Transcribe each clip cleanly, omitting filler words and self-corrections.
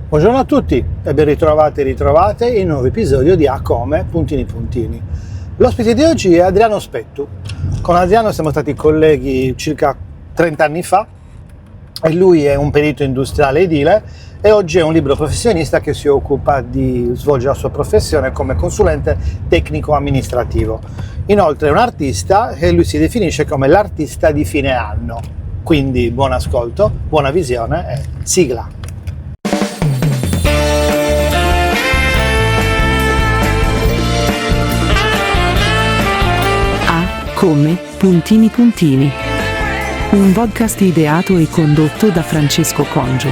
Buongiorno a tutti e ben ritrovati e ritrovate in un nuovo episodio di A Come Puntini Puntini. L'ospite di oggi è Adriano Spettu. Con Adriano siamo stati colleghi circa 30 anni fa e lui è un perito industriale edile e oggi è un libero professionista che si occupa di svolgere la sua professione come consulente tecnico amministrativo. Inoltre è un artista e lui si definisce come l'artista di fine anno. Quindi buon ascolto, buona visione e sigla. Come Puntini Puntini, un podcast ideato e condotto da Francesco Congio.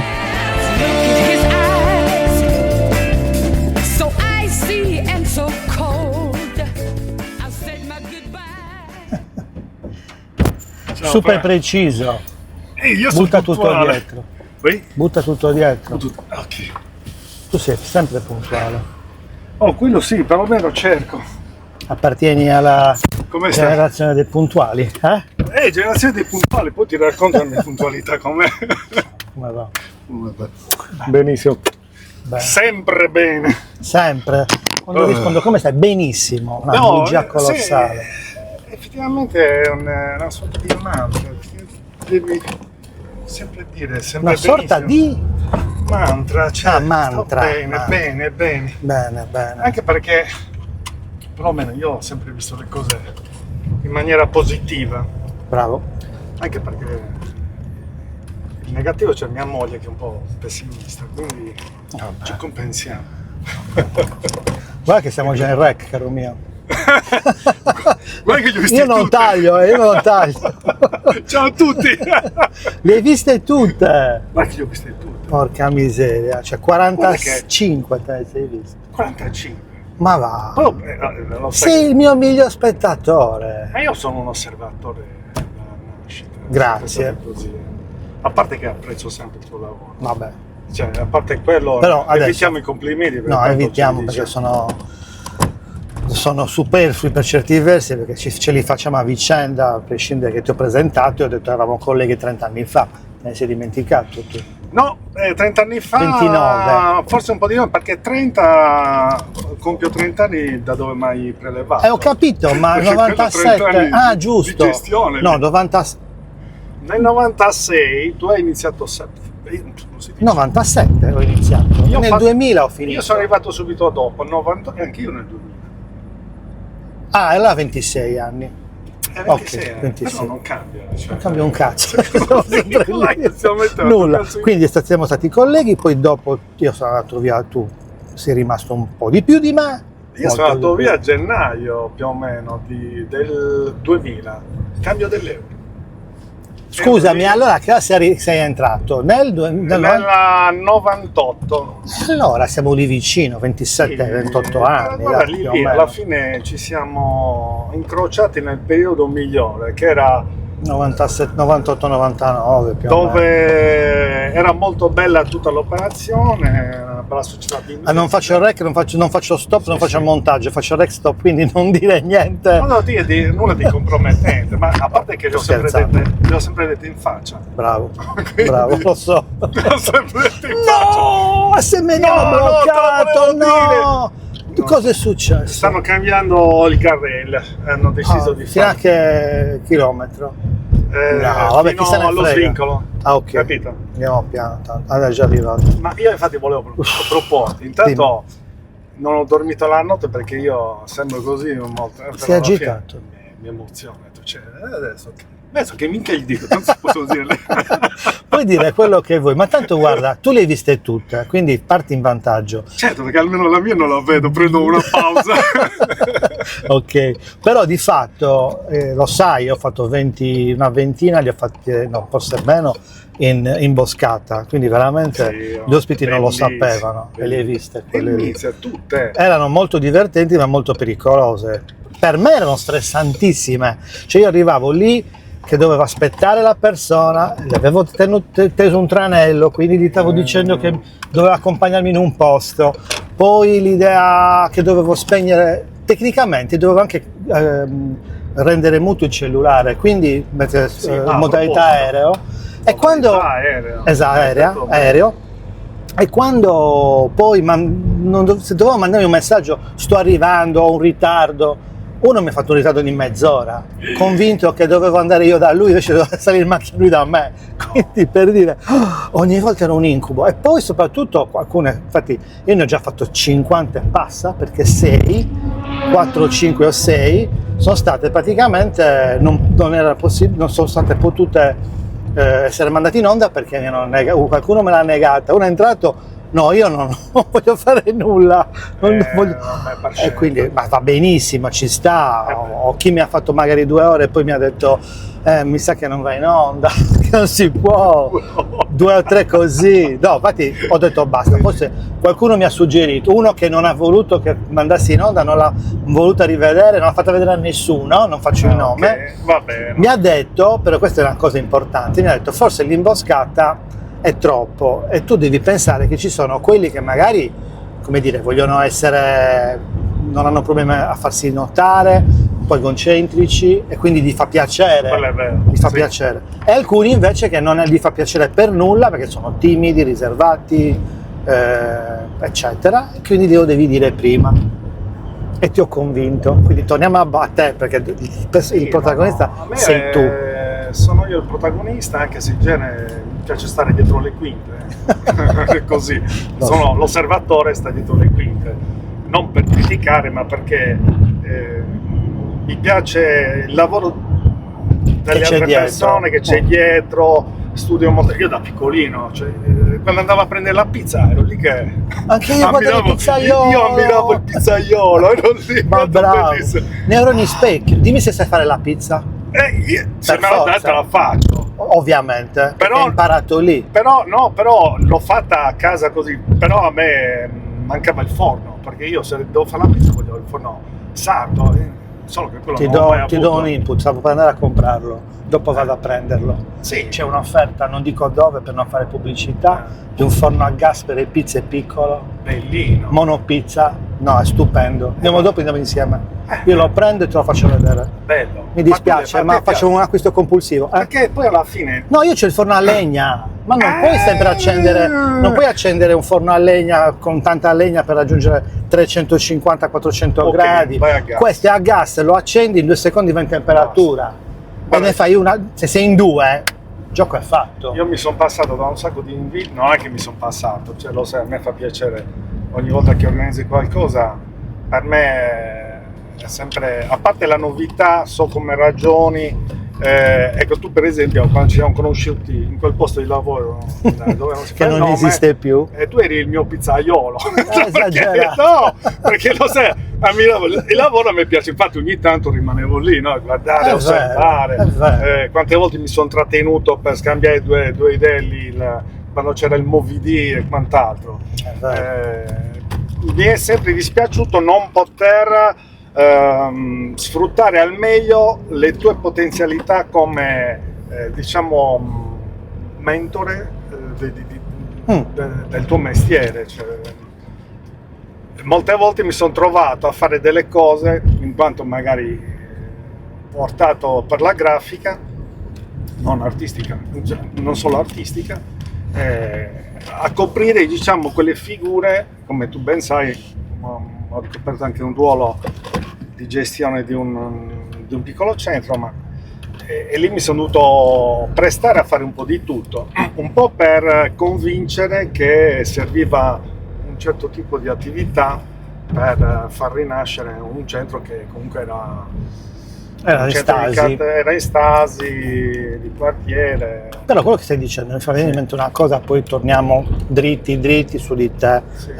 Super preciso, io butta sono tutto dietro. Butta tutto dietro. Ok. Tu sei sempre puntuale. Oh, quello sì, perlomeno cerco. Appartieni alla Come stai? generazione dei puntuali, eh? Generazione dei puntuali, poi ti racconto la mia puntualità com'è. Come va? Vabbè. Benissimo. Beh, sempre bene. sempre. Quando rispondo come stai? Benissimo, una bugia colossale. Sì, effettivamente è una sorta di mantra. Devi sempre dire sempre Una sorta di mantra, cioè mantra. sto bene, Mantra. bene, bene. Bene. Anche perché perlomeno io ho sempre visto le cose in maniera positiva, Bravo. anche perché il negativo c'è mia moglie che è un po' pessimista, quindi ci compensiamo. Guarda che siamo già in rec, caro mio. Guarda che li ho visti Io non tutte. taglio, io non taglio. Ciao a tutti. Le hai viste tutte? Guarda che li ho visti tutte. Porca miseria, cioè 45 te sei visto. 45. Ma va. Oh, lo sai Sei il mio miglior spettatore. ma io sono un osservatore della nascita. Grazie. Sempre così. A parte che apprezzo sempre il tuo lavoro. Vabbè. Cioè, a parte quello, Però adesso- evitiamo i complimenti. perché No, tanto evitiamo ci perché diciamo. sono superflui per certi versi, perché ce li facciamo a vicenda, a prescindere che ti ho presentato e ho detto eravamo colleghi 30 anni fa. Te ne sei dimenticato tu? No, 30 anni fa, 29. forse un po' di no, perché 30, compio 30 anni da dove mai prelevato. Ho capito, ma Perché quello 97. 30 anni Ah, di giusto. gestione. No, 90, Nel 96 tu hai iniziato come si dice? 97 ho iniziato. Io ho Nel fatto- 2000 ho finito. Io sono arrivato subito dopo, 90, e anche io nel 2000. Ah, e là 26 anni. 26 anni, 26. però non cambia. Cioè, Non cambia un cazzo. Non Siamo sempre non è lì. che siamo messi Nulla. cazzo in- Quindi siamo stati colleghi, poi dopo io sono andato via, tu sei rimasto un po' di più di me. Io sono andato via a gennaio più o meno del 2000, cambio dell'euro. Scusami, allora a che ora sei entrato? Nella 98. Allora siamo lì vicino, 27, 28 anni. Guarda, dai, lì, più o lì, meno. alla fine ci siamo incrociati nel periodo migliore, che era 98, 99 più o meno. dove era molto bella tutta l'operazione, una bella società di Non faccio il rec, non faccio stop, non faccio il montaggio, faccio il rec stop, quindi non dire niente. No, nulla di compromettente, ma a parte che le ho sempre Scherzando. dette in faccia. Bravo, Quindi- bravo, lo so. Le ho sempre dette in faccia. No, se me ne ho No, bloccato, te lo volevo no! No. Cosa è successo? Stanno cambiando il carrello, hanno deciso di fino a fare che chilometro? No, vabbè, chi fino se ne allo frega. svincolo. Ah, ok. Capito? Andiamo piano, tanto. Ah, è già arrivato. Ma io infatti volevo proporti, intanto non ho dormito la notte perché io sembro così molto. Si è agitato. Mi emoziona, cioè, adesso che minchia gli dico, non si possono dire. Puoi dire quello che vuoi, ma tanto guarda, tu le hai viste tutte, quindi parti in vantaggio. Certo, perché almeno la mia non la vedo, prendo una pausa. Ok, però di fatto, lo sai, ho fatto una ventina, li ho fatti, no, forse meno, in imboscata, quindi veramente Sì, gli ospiti non lo bellissimo, sapevano e le hai viste quelle lì. Inizia tutte. Erano molto divertenti ma molto pericolose. Per me erano stressantissime, cioè io arrivavo lì che dovevo aspettare la persona, gli avevo teso un tranello, quindi gli stavo dicendo che doveva accompagnarmi in un posto, poi l'idea che dovevo spegnere, tecnicamente dovevo anche rendere muto il cellulare, quindi mettere modalità aereo, e quando aereo. esatto, aereo, E quando poi se dovevo mandarmi un messaggio, sto arrivando, ho un ritardo, uno mi ha fatto un ritardo di mezz'ora, convinto che dovevo andare io da lui, invece doveva salire in macchina lui da me. Quindi per dire, ogni volta era un incubo. E poi soprattutto qualcuno, infatti io ne ho già fatto 50 e passa, perché 4, 5 o 6 sono state praticamente, non era possibile, non sono state potute essere mandati in onda perché qualcuno me l'ha negata. Uno è entrato, no, io non voglio fare nulla, non voglio. E quindi, ma va benissimo, ci sta. O chi mi ha fatto magari 2 ore e poi mi ha detto mi sa che non va in onda, che non si può, 2 o 3 così. No, infatti ho detto basta. Forse qualcuno mi ha suggerito, uno che non ha voluto che mandassi in onda, non l'ha voluta rivedere, non l'ha fatta vedere a nessuno, non faccio il nome. Va bene. Mi ha detto, però questa è una cosa importante, mi ha detto forse l'imboscata è troppo e tu devi pensare che ci sono quelli che magari, come dire, vogliono essere, non hanno problemi a farsi notare, un po' egocentrici e quindi gli fa piacere, Quello è vero, gli fa sì. piacere. E alcuni invece che non gli fa piacere per nulla perché sono timidi, riservati, eccetera, e quindi lo devi dire prima. E ti ho convinto, quindi torniamo a te perché il protagonista no, a me sei tu. Sono io il protagonista, anche se in genere mi piace stare dietro le quinte. Così, sono l'osservatore, sta dietro le quinte, non per criticare ma perché mi piace il lavoro delle altre persone che c'è dietro. Studio molto, io da piccolino, cioè, quando andavo a prendere la pizza ero lì che anche io guardavo il pizzaiolo, io ammiravo il pizzaiolo, ero lì, ma bravo, bellissimo. neuroni specchio. Dimmi se sai fare la pizza. Se me l'ho data la faccio, ovviamente, però hai imparato lì. Però l'ho fatta a casa così, però a me mancava il forno, perché io se devo fare la pizza voglio il forno sardo, solo che quello ti non l'ho mai do avuto. un input, stavo per andare a comprarlo, dopo vado a prenderlo. Sì. C'è un'offerta, non dico dove per non fare pubblicità, di un forno a gas per le pizze piccolo, Bellino. monopizza, no, è stupendo. Andiamo dopo, andiamo insieme. Io lo prendo e te lo faccio vedere. Bello. Mi dispiace, ma faccio un acquisto compulsivo. Perché poi alla fine No, io c'ho il forno a legna, ma non puoi sempre accendere, non puoi accendere un forno a legna con tanta legna per raggiungere 350-400 Ok, gradi. vai a gas. Questo è a gas, lo accendi, in 2 secondi va in temperatura. E ne fai una, se sei in 2, il gioco è fatto. io mi sono passato da un sacco di inviti, non è che mi sono passato, cioè lo sai, a me fa piacere ogni volta che organizzi qualcosa, per me è sempre, a parte la novità, so come ragioni. Ecco, tu per esempio quando ci siamo conosciuti in quel posto di lavoro dove non si fa Che il non nome, esiste più. e tu eri il mio pizzaiolo. Esagerato. perché lo sai, ammiravo il lavoro, a me piace, infatti ogni tanto rimanevo lì, no? Guardare, È osservare. vero. Quante volte mi sono trattenuto per scambiare due idee lì, quando c'era il Movie D e quant'altro. Mi è sempre dispiaciuto non poter sfruttare al meglio le tue potenzialità come diciamo mentore del tuo mestiere, cioè, molte volte mi sono trovato a fare delle cose in quanto magari portato per la grafica, non artistica, non solo artistica, a coprire diciamo quelle figure, come tu ben sai, ho ricoperto anche un ruolo di gestione di un piccolo centro, ma e lì mi sono dovuto prestare a fare un po' di tutto, un po' per convincere che serviva un certo tipo di attività per far rinascere un centro che comunque era Era in stasi di quartiere. Però quello che stai dicendo mi fa venire in mente una cosa, poi torniamo dritti su di te. Sì.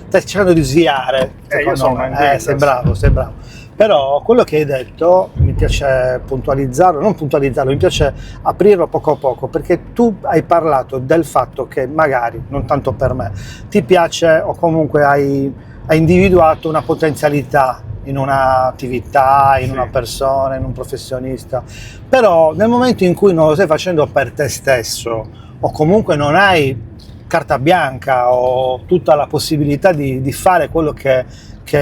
Stai cercando di sviare. Io sono un inglese. Sei bravo. Però quello che hai detto mi piace non puntualizzarlo, mi piace aprirlo poco a poco, perché tu hai parlato del fatto che magari, non tanto per me, ti piace o comunque hai individuato una potenzialità in un'attività, in una persona, in un professionista, però nel momento in cui non lo stai facendo per te stesso o comunque non hai carta bianca o tutta la possibilità di fare quello che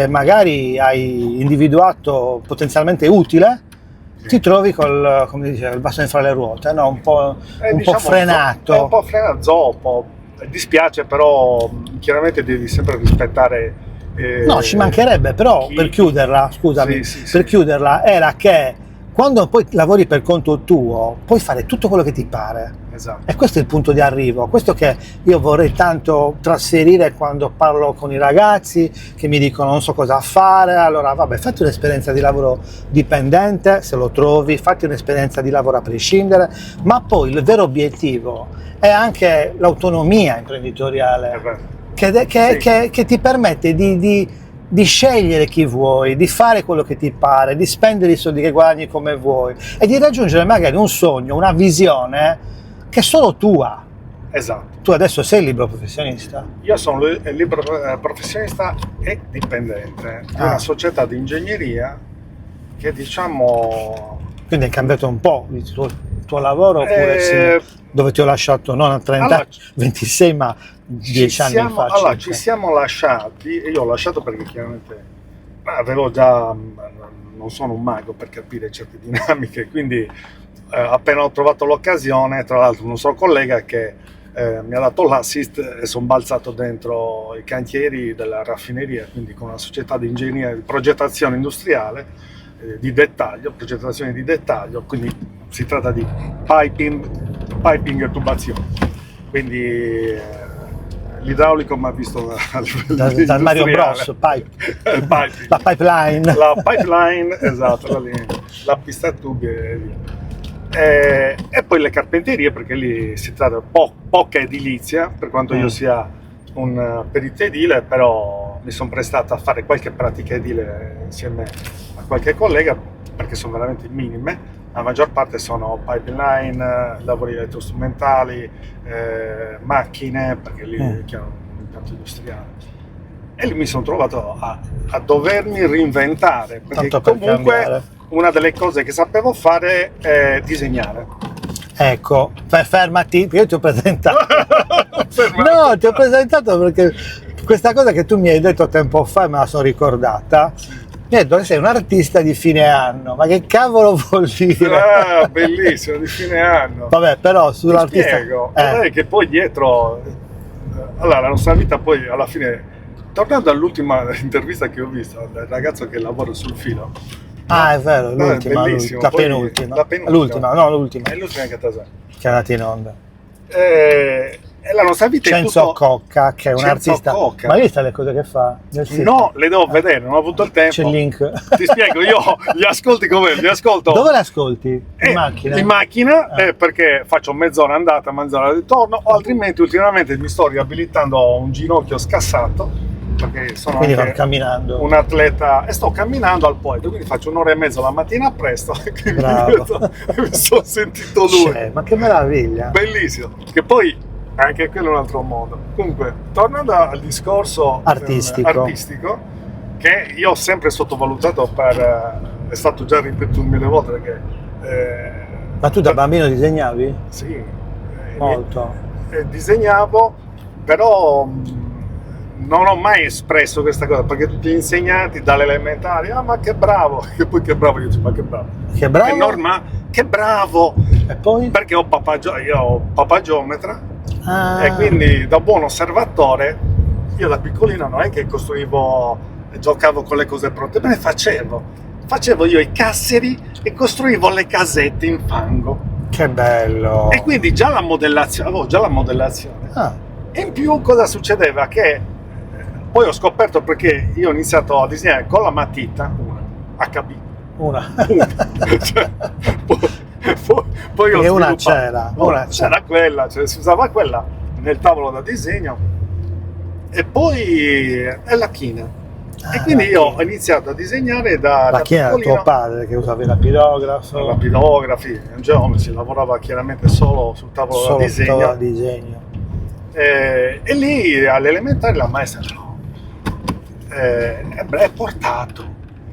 magari hai individuato potenzialmente utile, ti trovi come dice, il bastone fra le ruote, no? un po' frenato. Un po' frenato, zoppo. dispiace, però chiaramente devi sempre rispettare. No, ci mancherebbe, però per chiuderla, scusami, per chiuderla era che quando poi lavori per conto tuo puoi fare tutto quello che ti pare. Esatto. E questo è il punto di arrivo, questo che io vorrei tanto trasferire quando parlo con i ragazzi che mi dicono non so cosa fare. Allora vabbè, fatti un'esperienza di lavoro dipendente se lo trovi, fatti un'esperienza di lavoro a prescindere, ma poi il vero obiettivo è anche l'autonomia imprenditoriale che ti permette di scegliere chi vuoi, di fare quello che ti pare, di spendere i soldi che guadagni come vuoi e di raggiungere magari un sogno, una visione che è solo tua. Esatto. Tu adesso sei libero professionista? Io sono libero professionista e dipendente di una società di ingegneria che diciamo... Quindi hai cambiato un po' il tuo lavoro oppure dove ti ho lasciato non a 30 anni, 26 ma 10 anni fa? Allora, ci siamo lasciati, e io ho lasciato perché chiaramente avevo già... non sono un mago per capire certe dinamiche, quindi appena ho trovato l'occasione, tra l'altro un suo collega che mi ha dato l'assist e sono balzato dentro i cantieri della raffineria, quindi con una società di ingegneria di progettazione industriale di dettaglio, progettazione di dettaglio, quindi si tratta di piping e tubazione, quindi l'idraulico mi ha visto dal Mario Bros, la pipeline, esatto, la pista tubi e via. E poi le carpenterie, perché lì si tratta di poca edilizia, per quanto io sia un perito edile, però mi sono prestato a fare qualche pratica edile insieme a qualche collega, perché sono veramente minime. La maggior parte sono pipeline, lavori elettrostrumentali, macchine, perché lì è un impianto industriale. E lì mi sono trovato a dovermi reinventare, perché comunque una delle cose che sapevo fare è disegnare. Ecco, fermati, io ti ho presentato. No, ti ho presentato perché questa cosa che tu mi hai detto tempo fa me la sono ricordata. Mi hai detto che sei un artista di fine anno, ma che cavolo vuol dire? Ah, bellissimo, di fine anno. Vabbè, però sull'artista... Ti spiego, che poi dietro... Allora, la nostra vita poi alla fine... Tornando all'ultima intervista che ho visto, del ragazzo che lavora sul filo. Ah, è vero, l'ultima, la penultima. L'ultima. È l'ultima che è andata in onda. E la nostra vita Cenzo è tutto... Cocca, che è un Cenzo artista. Cocca. Ma hai visto le cose che fa? No, le devo vedere, non ho avuto il tempo. C'è il link. Ti spiego, io li ascolti come? Li ascolto. Dove le ascolti? In macchina? In macchina, perché faccio mezz'ora andata, mezz'ora ritorno, o altrimenti ultimamente mi sto riabilitando, ho un ginocchio scassato, perché sono quindi anche camminando. Un atleta e sto camminando al Poeto, quindi faccio un'ora e mezza la mattina presto. Bravo. Mi sono sentito lui. Ma che meraviglia. Bellissimo. Che poi anche quello è un altro modo. Comunque, tornando al discorso artistico, che io ho sempre sottovalutato è stato già ripetuto mille volte, perché ma tu da bambino disegnavi? Sì, molto. Disegnavo, però non ho mai espresso questa cosa, perché tutti gli insegnanti dalle elementari, ma che bravo, che poi che bravo, io dico, ma che bravo, che bravo, è normale, che bravo, e poi? Perché io ho papà geometra, e quindi da buon osservatore, io da piccolino non è che costruivo, giocavo con le cose pronte, me ne facevo io i casseri e costruivo le casette in fango. Che bello! E quindi avevo già la modellazione. E in più cosa succedeva? Che poi ho scoperto, perché io ho iniziato a disegnare con la matita, HB. Una. Cioè, poi ho una c'era. C'era quella, cioè si usava quella nel tavolo da disegno. E poi è la china. E quindi io ho iniziato a disegnare da china era tuo padre che usava il lapidografo. Lapidografi, un geometri, lavorava chiaramente solo sul tavolo da disegno. E lì all'elementare la maestra è portato,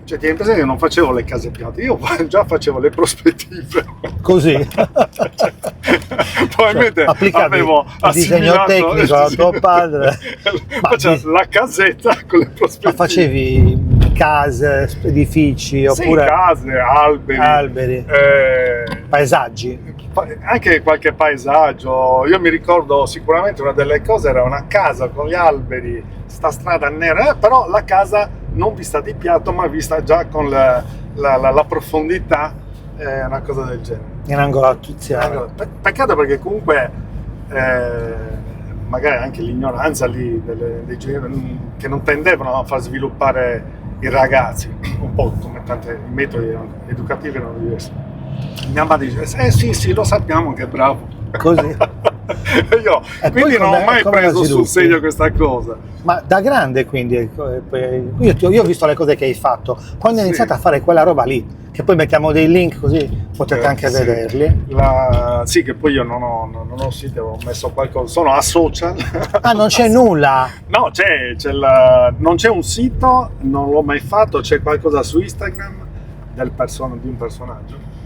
Cioè, tieni presente che non facevo le case piatte, io già facevo le prospettive. Così. Probabilmente applicavi avevo il disegno assimilato tecnico a tuo padre. Facevo la casetta con le prospettive. Ma facevi case, edifici, Sì, oppure case, alberi. paesaggi? Anche qualche paesaggio. Io mi ricordo sicuramente una delle cose era una casa con gli alberi, sta strada nera, però la casa non vista di piatto ma vista già con la profondità, una cosa del genere. In angolazione. Peccato perché comunque magari anche l'ignoranza lì dei genitori che non tendevano a far sviluppare i ragazzi, un po' come tanti metodi educativi erano diversi. Mia madre dice, sì, lo sappiamo che è bravo. Così. Io quindi non ho mai preso sul serio questa cosa. Ma da grande quindi, io ho visto le cose che hai fatto, quando hai iniziato a fare quella roba lì, che poi mettiamo dei link così potete anche sì. vederli. Sì, che poi io non ho sito, ho messo qualcosa, sono a social. Ah, non c'è nulla? No, non c'è un sito, non l'ho mai fatto, c'è qualcosa su Instagram di un personaggio.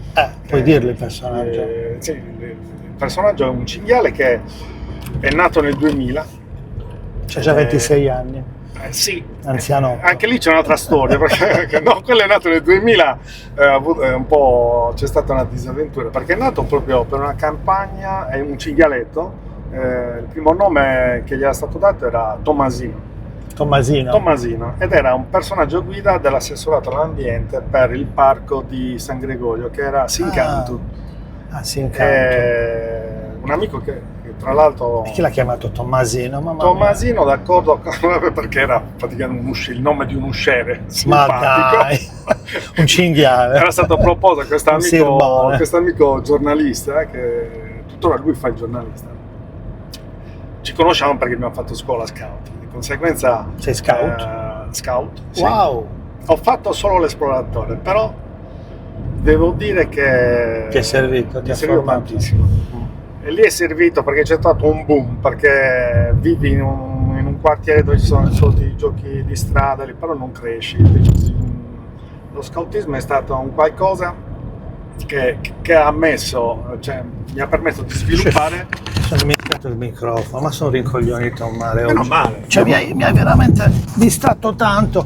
Puoi dirlo il personaggio? Sì, il personaggio è un cinghiale che è nato nel 2000. C'ha già 26 anni. Sì, Anziano. Anche lì c'è un'altra storia, perché no, quello è nato nel 2000, un po' c'è stata una disavventura, perché è nato proprio per una campagna, è un cinghialetto, il primo nome che gli era stato dato era Tommasino, ed era un personaggio guida dell'assessorato all'ambiente per il parco di San Gregorio, che era Sincantu. Un amico che tra l'altro... E chi l'ha chiamato Tommasino? Tommasino, d'accordo, perché era praticamente il nome di un usciere simpatico. Ma dai, un cinghiale. Era stato proposto a questo amico giornalista, che tuttora lui fa il giornalista. Ci conosciamo perché abbiamo fatto scuola scout, di conseguenza... Sei scout? Scout, sì. Wow! Ho fatto solo l'esploratore, però devo dire che... Ti è servito, ti è servito tantissimo. E lì è servito perché c'è stato un boom, perché vivi in un quartiere dove ci sono i giochi di strada, però non cresci. Lo scoutismo è stato un qualcosa che ha messo, cioè mi ha permesso di sviluppare. Sono dimenticato il microfono, ma sono rincoglionito male oggi. Meno male. Cioè mi hai veramente distratto tanto.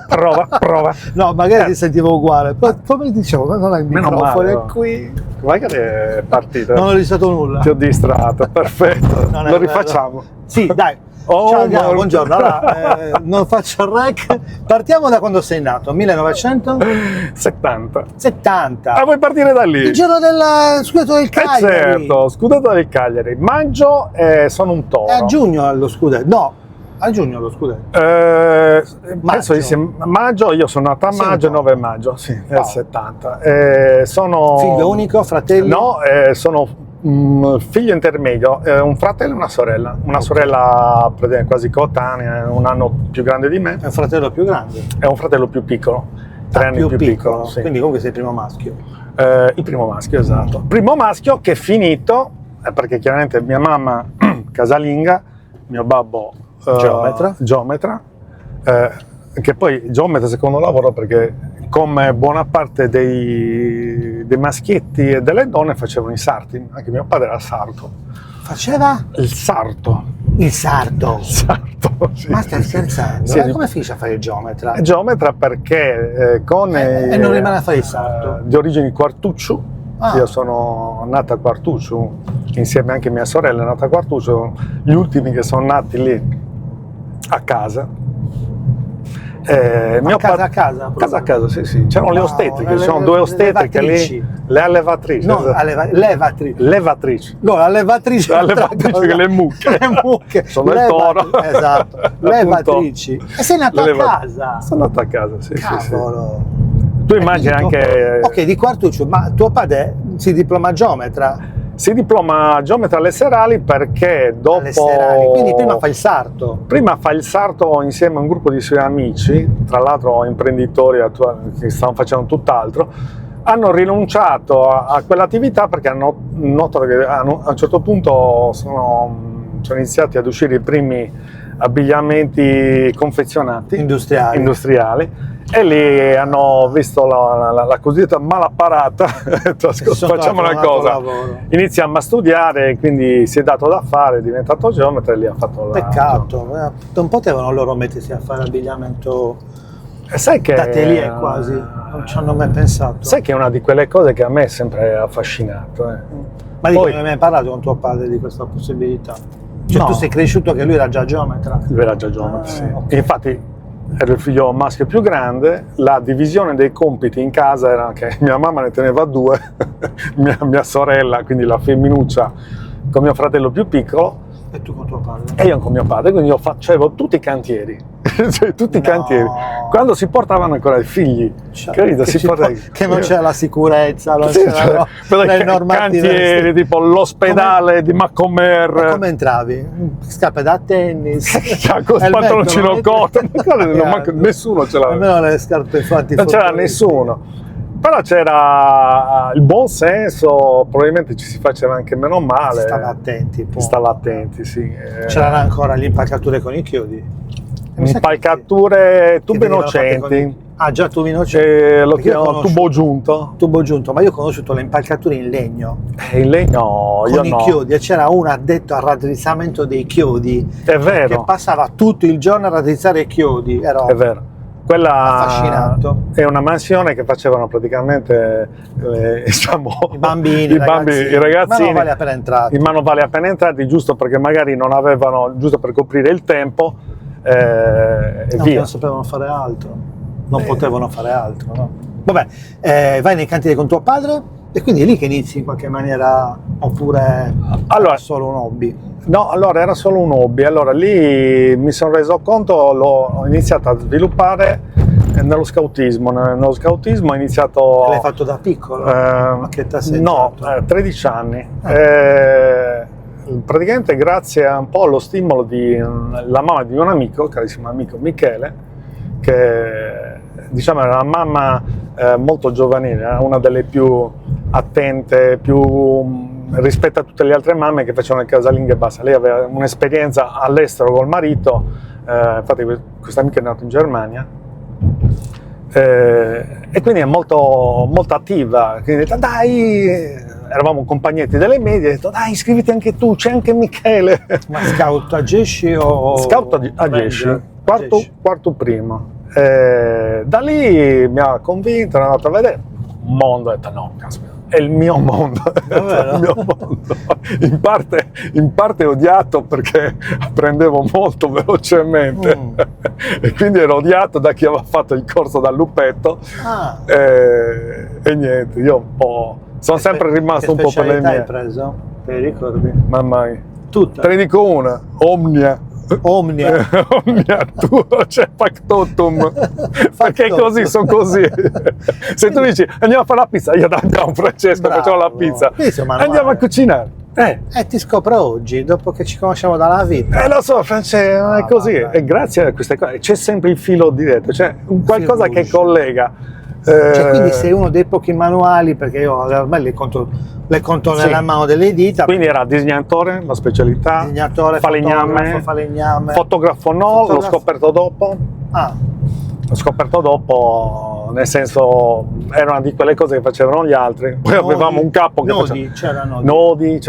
Prova. No, magari ti sentivo uguale. Poi dicevo, non hai il microfono, è qui. Guai che è partita. Non ho registrato nulla. Ti ho distratto, perfetto. Lo rifacciamo. Sì, dai. Ciao, andiamo, buongiorno. Allora, non faccio il rec. Partiamo da quando sei nato, 1970. 70. Ah, vuoi partire da lì? Il giorno del scudetto del Cagliari. Certo, scudetto del Cagliari. Maggio sono un toro. È a giugno allo scudetto. No, a giugno lo scudetto. Penso sia maggio, io sono nato a maggio, 9 maggio, sì, nel 70. Sono figlio unico, fratelli? No, sono figlio intermedio, un fratello e una sorella quasi coetanea, un anno più grande di me. È un fratello più grande? È un fratello più piccolo, 3 anni più piccolo. Sì. Quindi comunque sei il primo maschio. Il primo maschio, esatto. Primo maschio che è finito, perché chiaramente mia mamma casalinga, mio babbo geometra, che poi geometra secondo lavoro, perché come buona parte dei maschietti e delle donne facevano i sarti, anche mio padre era sarto. Faceva? Il sarto. Il sarto? Sì. Ma stai scherzando? Sì. Come finisce a fare il geometra? Geometra perché e non rimane a fare il sarto? Di origini Quartucciu. Io sono nato a Quartucciu, insieme anche a mia sorella è nata a Quartucciu, gli ultimi che sono nati lì a casa. A casa, sì. C'erano le ostetriche, ci sono 2 ostetriche lì, le allevatrici. No, levatrici. No, la levatrice che le mucche. Sono il toro. Esatto, levatrici. E sei nato a casa? Sono nato a casa, sì. Cavolo. Sì. Tu immagini anche... Ok, di Quartucciu, ma tuo padre si diploma geometra? Si diploma geometra alle Serali perché dopo... Alle Serali, quindi prima fa il sarto? Prima fa il sarto insieme a un gruppo di suoi amici, tra l'altro imprenditori che stanno facendo tutt'altro, hanno rinunciato a quell'attività perché hanno notato che a un certo punto sono iniziati ad uscire i primi abbigliamenti confezionati, industriali. E lì hanno visto la cosiddetta malaparata. Facciamo una cosa, iniziamo a studiare, quindi si è dato da fare, è diventato geometra e lì ha fatto Peccato, non potevano loro mettersi a fare abbigliamento sai che d'atelier quasi, non ci hanno mai pensato. Sai che è una di quelle cose che a me è sempre affascinato. Ma non hai mai parlato con tuo padre di questa possibilità? Cioè no. Tu sei cresciuto che lui era già geometra? Lui era già geometra, sì. Okay. Infatti ero il figlio maschio più grande, la divisione dei compiti in casa era che mia mamma ne teneva 2, mia sorella, quindi la femminuccia, con mio fratello più piccolo, e tu con tuo padre? E io con mio padre, quindi io facevo tutti i cantieri, cioè tutti i cantieri. Quando si portavano ancora i figli, capito? Che non c'era la sicurezza, non c'erano le normative. Cantieri, tipo l'ospedale di Macomer. Ma come entravi? Scarpe da tennis? Con il pantaloncino corto, nessuno ce l'aveva. Almeno le scarpe fatte. Non c'era nessuno. Però c'era il buon senso, probabilmente ci si faceva anche meno male. Stava attenti. Sì. C'erano ancora le impalcature con i chiodi? Impalcature, tubi innocenti. Ah, già tubi innocenti. Lo chiamano tubo giunto. Tubo giunto, ma io ho conosciuto le impalcature in legno. In legno, con i chiodi, e c'era un addetto al raddrizzamento dei chiodi. È vero. Che passava tutto il giorno a raddrizzare i chiodi. È vero. Quella affascinato. È una mansione che facevano praticamente i bambini, i ragazzini, i manovali appena entrati, giusto perché magari non avevano, giusto per coprire il tempo, via. Non sapevano fare altro, non potevano fare altro, no? Vabbè, vai nei cantieri con tuo padre e quindi è lì che inizi in qualche maniera, oppure allora, solo un hobby? No, allora era solo un hobby, allora lì mi sono reso conto, ho iniziato a sviluppare nello scautismo. Nello scautismo ho iniziato... L'hai fatto da piccolo? A che età sei entrato? 13 anni. Praticamente grazie a un po' allo stimolo della mamma di un amico, carissimo amico Michele, che diciamo era una mamma molto giovanile, una delle più attente, più rispetto a tutte le altre mamme che facevano le casalinghe e basta. Lei aveva un'esperienza all'estero col marito, infatti questa amica è nata in Germania, e quindi è molto, molto attiva. Quindi ha detto, dai, eravamo compagnetti delle medie, ha detto, dai, iscriviti anche tu, c'è anche Michele. Ma scout a Gesci o... Scout a Gesci, quarto primo. Da lì mi ha convinto, ero andato a vedere un mondo, ho detto no, caspita, è il mio mondo, in parte odiato perché apprendevo molto velocemente e quindi ero odiato da chi aveva fatto il corso da luppetto e niente, io un po' sono sempre rimasto un po' per le mie. Che hai preso? Te li ricordi? Mamma mia, tutta? Te ne dico una, Omnia, tu c'è factotum, perché così sono così. Se tu dici andiamo a fare la pizza, io andiamo Francesco, facciamo la pizza, andiamo a cucinare, ti scopro oggi, dopo che ci conosciamo dalla vita. Lo so, Francesco, è così, e grazie a queste cose c'è sempre il filo diretto, c'è qualcosa che collega. Cioè, quindi sei uno dei pochi manuali, perché io ormai le conto nella mano delle dita. Quindi era disegnatore, la specialità, disegnatore, falegname, fotografo no, l'ho scoperto dopo. L'ho scoperto dopo, nel senso, era una di quelle cose che facevano gli altri. Poi avevamo un capo che c'erano nodi,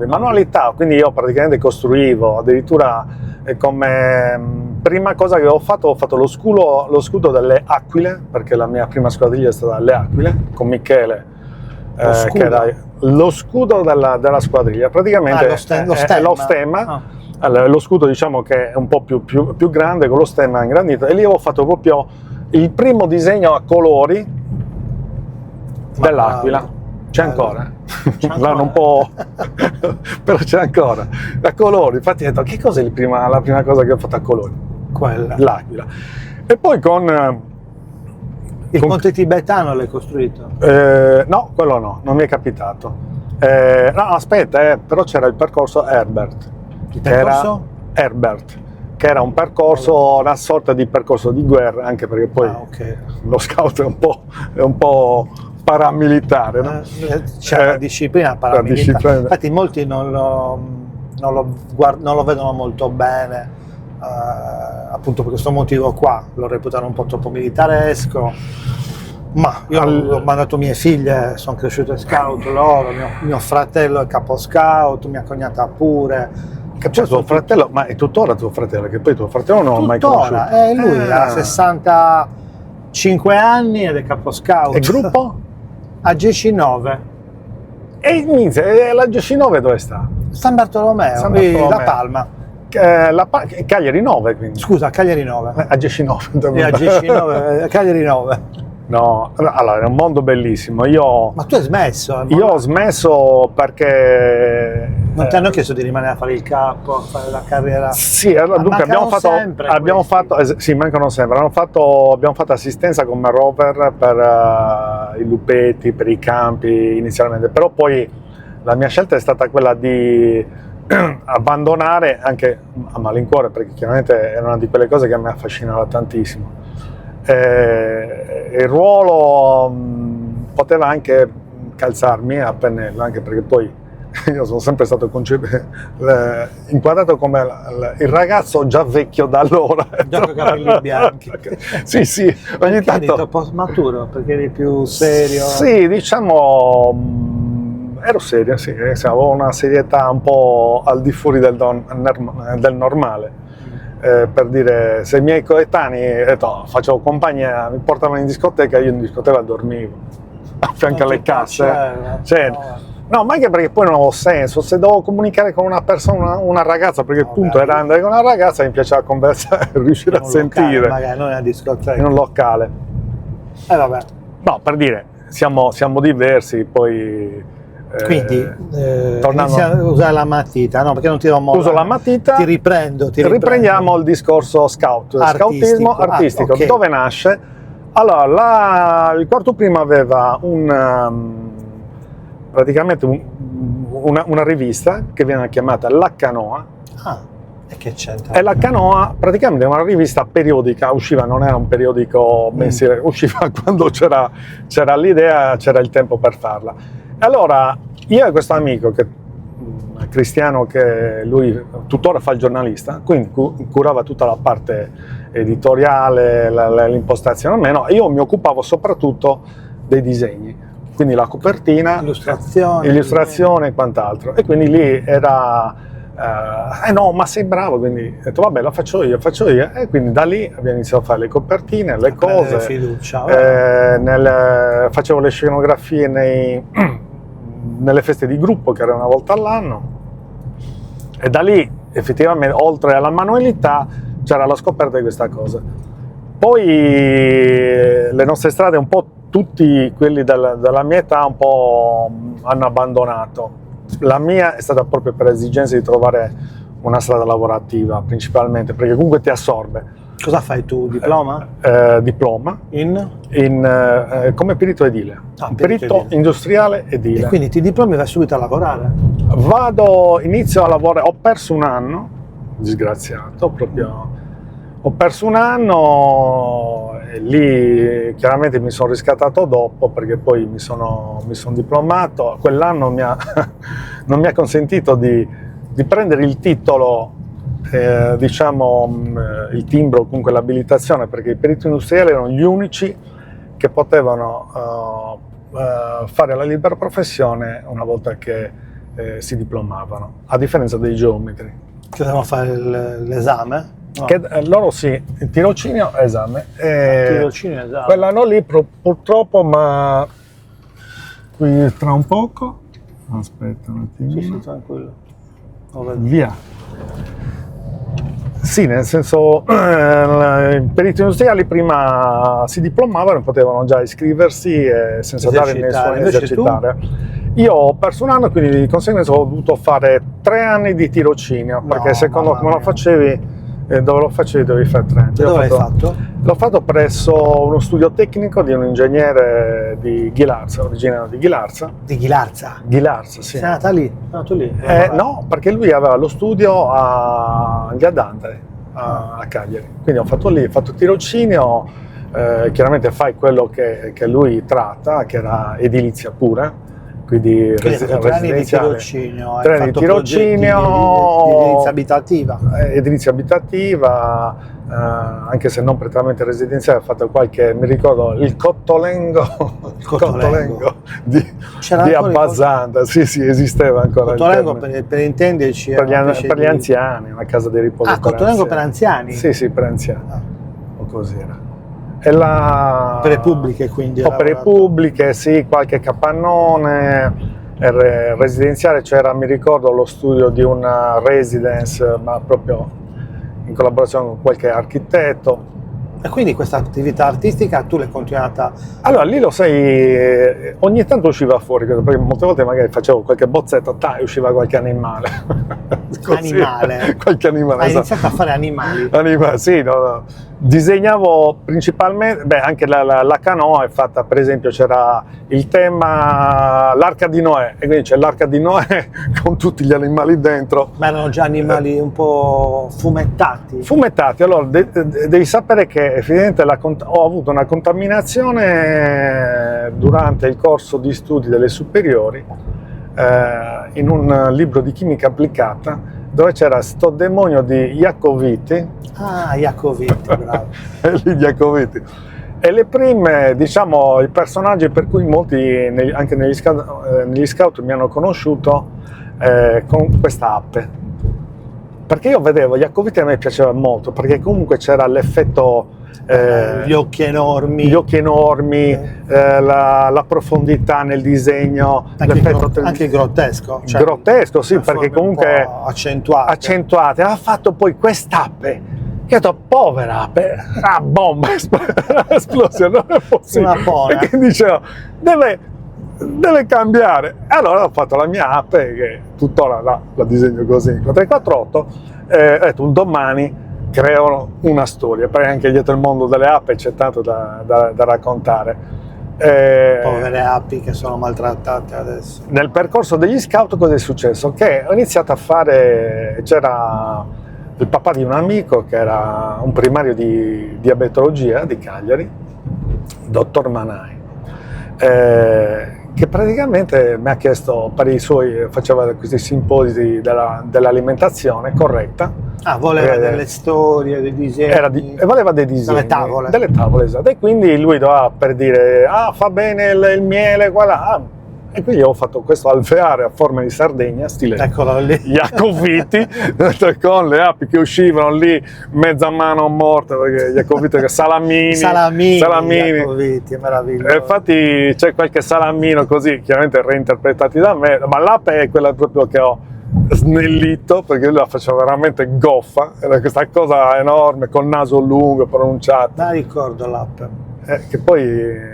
manualità, quindi io praticamente costruivo, addirittura come prima cosa che ho fatto lo scudo delle Aquile, perché la mia prima squadriglia è stata alle Aquile, con Michele, che era lo scudo della squadriglia, praticamente è lo stemma. Allora, lo scudo diciamo che è un po' più grande, con lo stemma ingrandito, e lì ho fatto proprio il primo disegno a colori dell'Aquila. C'è ancora? L'hanno un po'... però c'è ancora, a colori. Infatti ho detto, che cos'è la prima cosa che ho fatto a colori? Quella. L'Aquila. E poi con... Il ponte tibetano l'hai costruito? No, quello no, non mi è capitato. No, aspetta, però c'era il percorso Herbert. Il percorso? Herbert, che era un percorso, una sorta di percorso di guerra, anche perché poi lo scout è un po' paramilitare, no? C'è la disciplina paramilitare. Infatti molti non lo vedono molto bene, appunto per questo motivo qua, lo reputano un po' troppo militaresco, ma io ho mandato mie figlie, sono cresciute scout loro, mio fratello è capo scout, mia cognata pure. Cioè, tuo fratello, ma è tuttora tuo fratello, che poi tuo fratello non l'ho mai conosciuto. Lui ha 65 anni ed è capo scout. E gruppo? A GC9. E la GC9 dove sta? San Bartolomeo, San qui Bartolomeo. La Palma. Cagliari 9, quindi. Scusa, Cagliari 9. A GC9. A GC9, Cagliari 9. No, allora è un mondo bellissimo. Ma tu hai smesso? Io ho smesso perché. Non ti hanno chiesto di rimanere a fare il capo, a fare la carriera? Sì, allora, dunque abbiamo fatto. Sì, mancano sempre. Abbiamo fatto assistenza come rover per i lupetti, per i campi inizialmente, però poi la mia scelta è stata quella di abbandonare anche a malincuore, perché chiaramente era una di quelle cose che mi affascinava tantissimo. Il ruolo poteva anche calzarmi a pennello, anche perché poi io sono sempre stato inquadrato come il ragazzo già vecchio da allora. Già con i capelli bianchi. Sì, ogni perché tanto. eri troppo maturo, perché eri più serio? Sì, diciamo, ero serio, sì, avevo una serietà un po' al di fuori del normale. Per dire, se i miei coetanei facevo compagnia, mi portavano in discoteca, io in discoteca dormivo a fianco alle casse. No, ma anche perché poi non avevo senso, se dovevo comunicare con una persona, una ragazza, perché il punto era andare con una ragazza, mi piaceva conversare, riuscire a sentire. Locale, magari non in una discoteca. In un locale. Vabbè. No, per dire, siamo diversi, poi. Quindi inizi a usare la matita, no? Perché non ti do modo. Uso la matita. Ti riprendo. Riprendiamo il discorso scoutismo artistico. Okay. Dove nasce? Allora, il quarto primo aveva praticamente una rivista che viene chiamata La Canoa. E che c'entra? E La Canoa praticamente è una rivista periodica, usciva, non era un periodico mensile, usciva quando c'era l'idea, c'era il tempo per farla. Allora, io e questo amico, Cristiano, che lui tuttora fa il giornalista, quindi curava tutta la parte editoriale, l'impostazione, almeno, io mi occupavo soprattutto dei disegni, quindi la copertina, illustrazione e quant'altro. E quindi lì era, no, ma sei bravo, quindi ho detto vabbè, lo faccio io, e quindi da lì abbiamo iniziato a fare le copertine, le cose, fiducia, facevo le scenografie nelle feste di gruppo che era una volta all'anno, e da lì effettivamente, oltre alla manualità, c'era la scoperta di questa cosa. Poi le nostre strade, un po' tutti quelli della mia età, un po' hanno abbandonato. La mia è stata proprio per esigenze di trovare una strada lavorativa, principalmente, perché comunque ti assorbe. Cosa fai tu? Diploma? Diploma come perito edile, perito industriale edile. E quindi ti diplomi e vai subito a lavorare? Inizio a lavorare, ho perso un anno, disgraziato proprio, ho perso un anno e lì chiaramente mi sono riscattato dopo, perché poi mi sono diplomato. Quell'anno non mi ha consentito di prendere il titolo, il timbro, comunque l'abilitazione, perché i periti industriali erano gli unici che potevano fare la libera professione una volta che si diplomavano, a differenza dei geometri. Che devono fare l'esame? No. Loro sì, il tirocinio esame. Tirocinio esame. Quell'anno lì purtroppo, ma qui tra un poco. Aspetta un attimo. Sì, tranquillo. Via. Sì, nel senso, i periti industriali prima si diplomavano e potevano già iscriversi senza dare nessuno esercitare. Io ho perso un anno, quindi di conseguenza ho dovuto fare 3 anni di tirocinio, perché secondo come lo facevi, dove lo facevi dovevi fare 3 anni. Dove l'hai fatto? L'ho fatto presso uno studio tecnico di un ingegnere di Ghilarza, originario di Ghilarza. Di Ghilarza? Ghilarza, sì. Sei nata lì? Nato lì? No, perché lui aveva lo studio a Ghiadante, a Cagliari. Quindi ho fatto lì, ho fatto tirocinio, chiaramente fai quello che lui tratta, che era edilizia pura, Quindi 3 anni di tirocinio, 3 anni di tirocinio, di edilizia abitativa. Edilizia abitativa, anche se non prettamente residenziale, ho fatto qualche, mi ricordo, il Cottolengo di Abbasanda, sì, esisteva ancora. Cottolengo, per intenderci, per gli anziani, una casa di riposo. Cottolengo per anziani? Sì, per anziani, o così era. Opere pubbliche, quindi? Opere pubbliche, sì, qualche capannone, residenziale, c'era, mi ricordo, lo studio di una residence, ma proprio in collaborazione con qualche architetto. E quindi questa attività artistica tu l'hai continuata? Allora, lì lo sai, ogni tanto usciva fuori, perché molte volte magari facevo qualche bozzetto, e usciva qualche animale. Così, animale? Qualche animale. Hai iniziato a fare animali? Sì, no. Disegnavo principalmente, anche la canoa è fatta, per esempio c'era il tema l'Arca di Noè, e quindi c'è l'Arca di Noè con tutti gli animali dentro. Ma erano già animali un po' fumettati? Fumettati, allora devi sapere che effettivamente ho avuto una contaminazione durante il corso di studi delle superiori in un libro di chimica applicata dove c'era sto demonio di Iacoviti. Ah, Iacoviti, bravo. Iacoviti. E le prime, diciamo, i personaggi per cui molti, anche negli scout mi hanno conosciuto con questa ape. Perché io vedevo, Iacoviti a me piaceva molto, perché comunque c'era l'effetto... gli occhi enormi, la profondità nel disegno, anche grottesco, cioè grottesco, sì, perché comunque accentuate. Ha fatto poi quest'ape che ho detto, povera ape, una bomba esplosione, non è possibile, una pona, perché dicevo deve cambiare. E allora ho fatto la mia ape, che tuttora la disegno così in 348, ho detto un domani creo una storia, perché anche dietro il mondo delle api c'è tanto da raccontare. Povere api che sono maltrattate adesso. Nel percorso degli scout cosa è successo? Che ho iniziato a fare, c'era il papà di un amico che era un primario di diabetologia di Cagliari, dottor Manai, che praticamente mi ha chiesto per i suoi, faceva questi simposi dell'alimentazione corretta. Voleva delle storie, dei disegni. Voleva dei disegni. Delle tavole, esatto. E quindi lui doveva per dire, fa bene il miele, qua là. E quindi ho fatto questo alveare a forma di Sardegna, stile Iacoviti, con le api che uscivano lì, mezza mano morta, perché Iacoviti che salamini. Iacoviti, meraviglioso. E infatti c'è qualche salamino così, chiaramente reinterpretati da me, ma l'ape è quella proprio che ho snellito, perché lui la faceva veramente goffa, era questa cosa enorme, col naso lungo, pronunciato. Ma ricordo l'ape. Che poi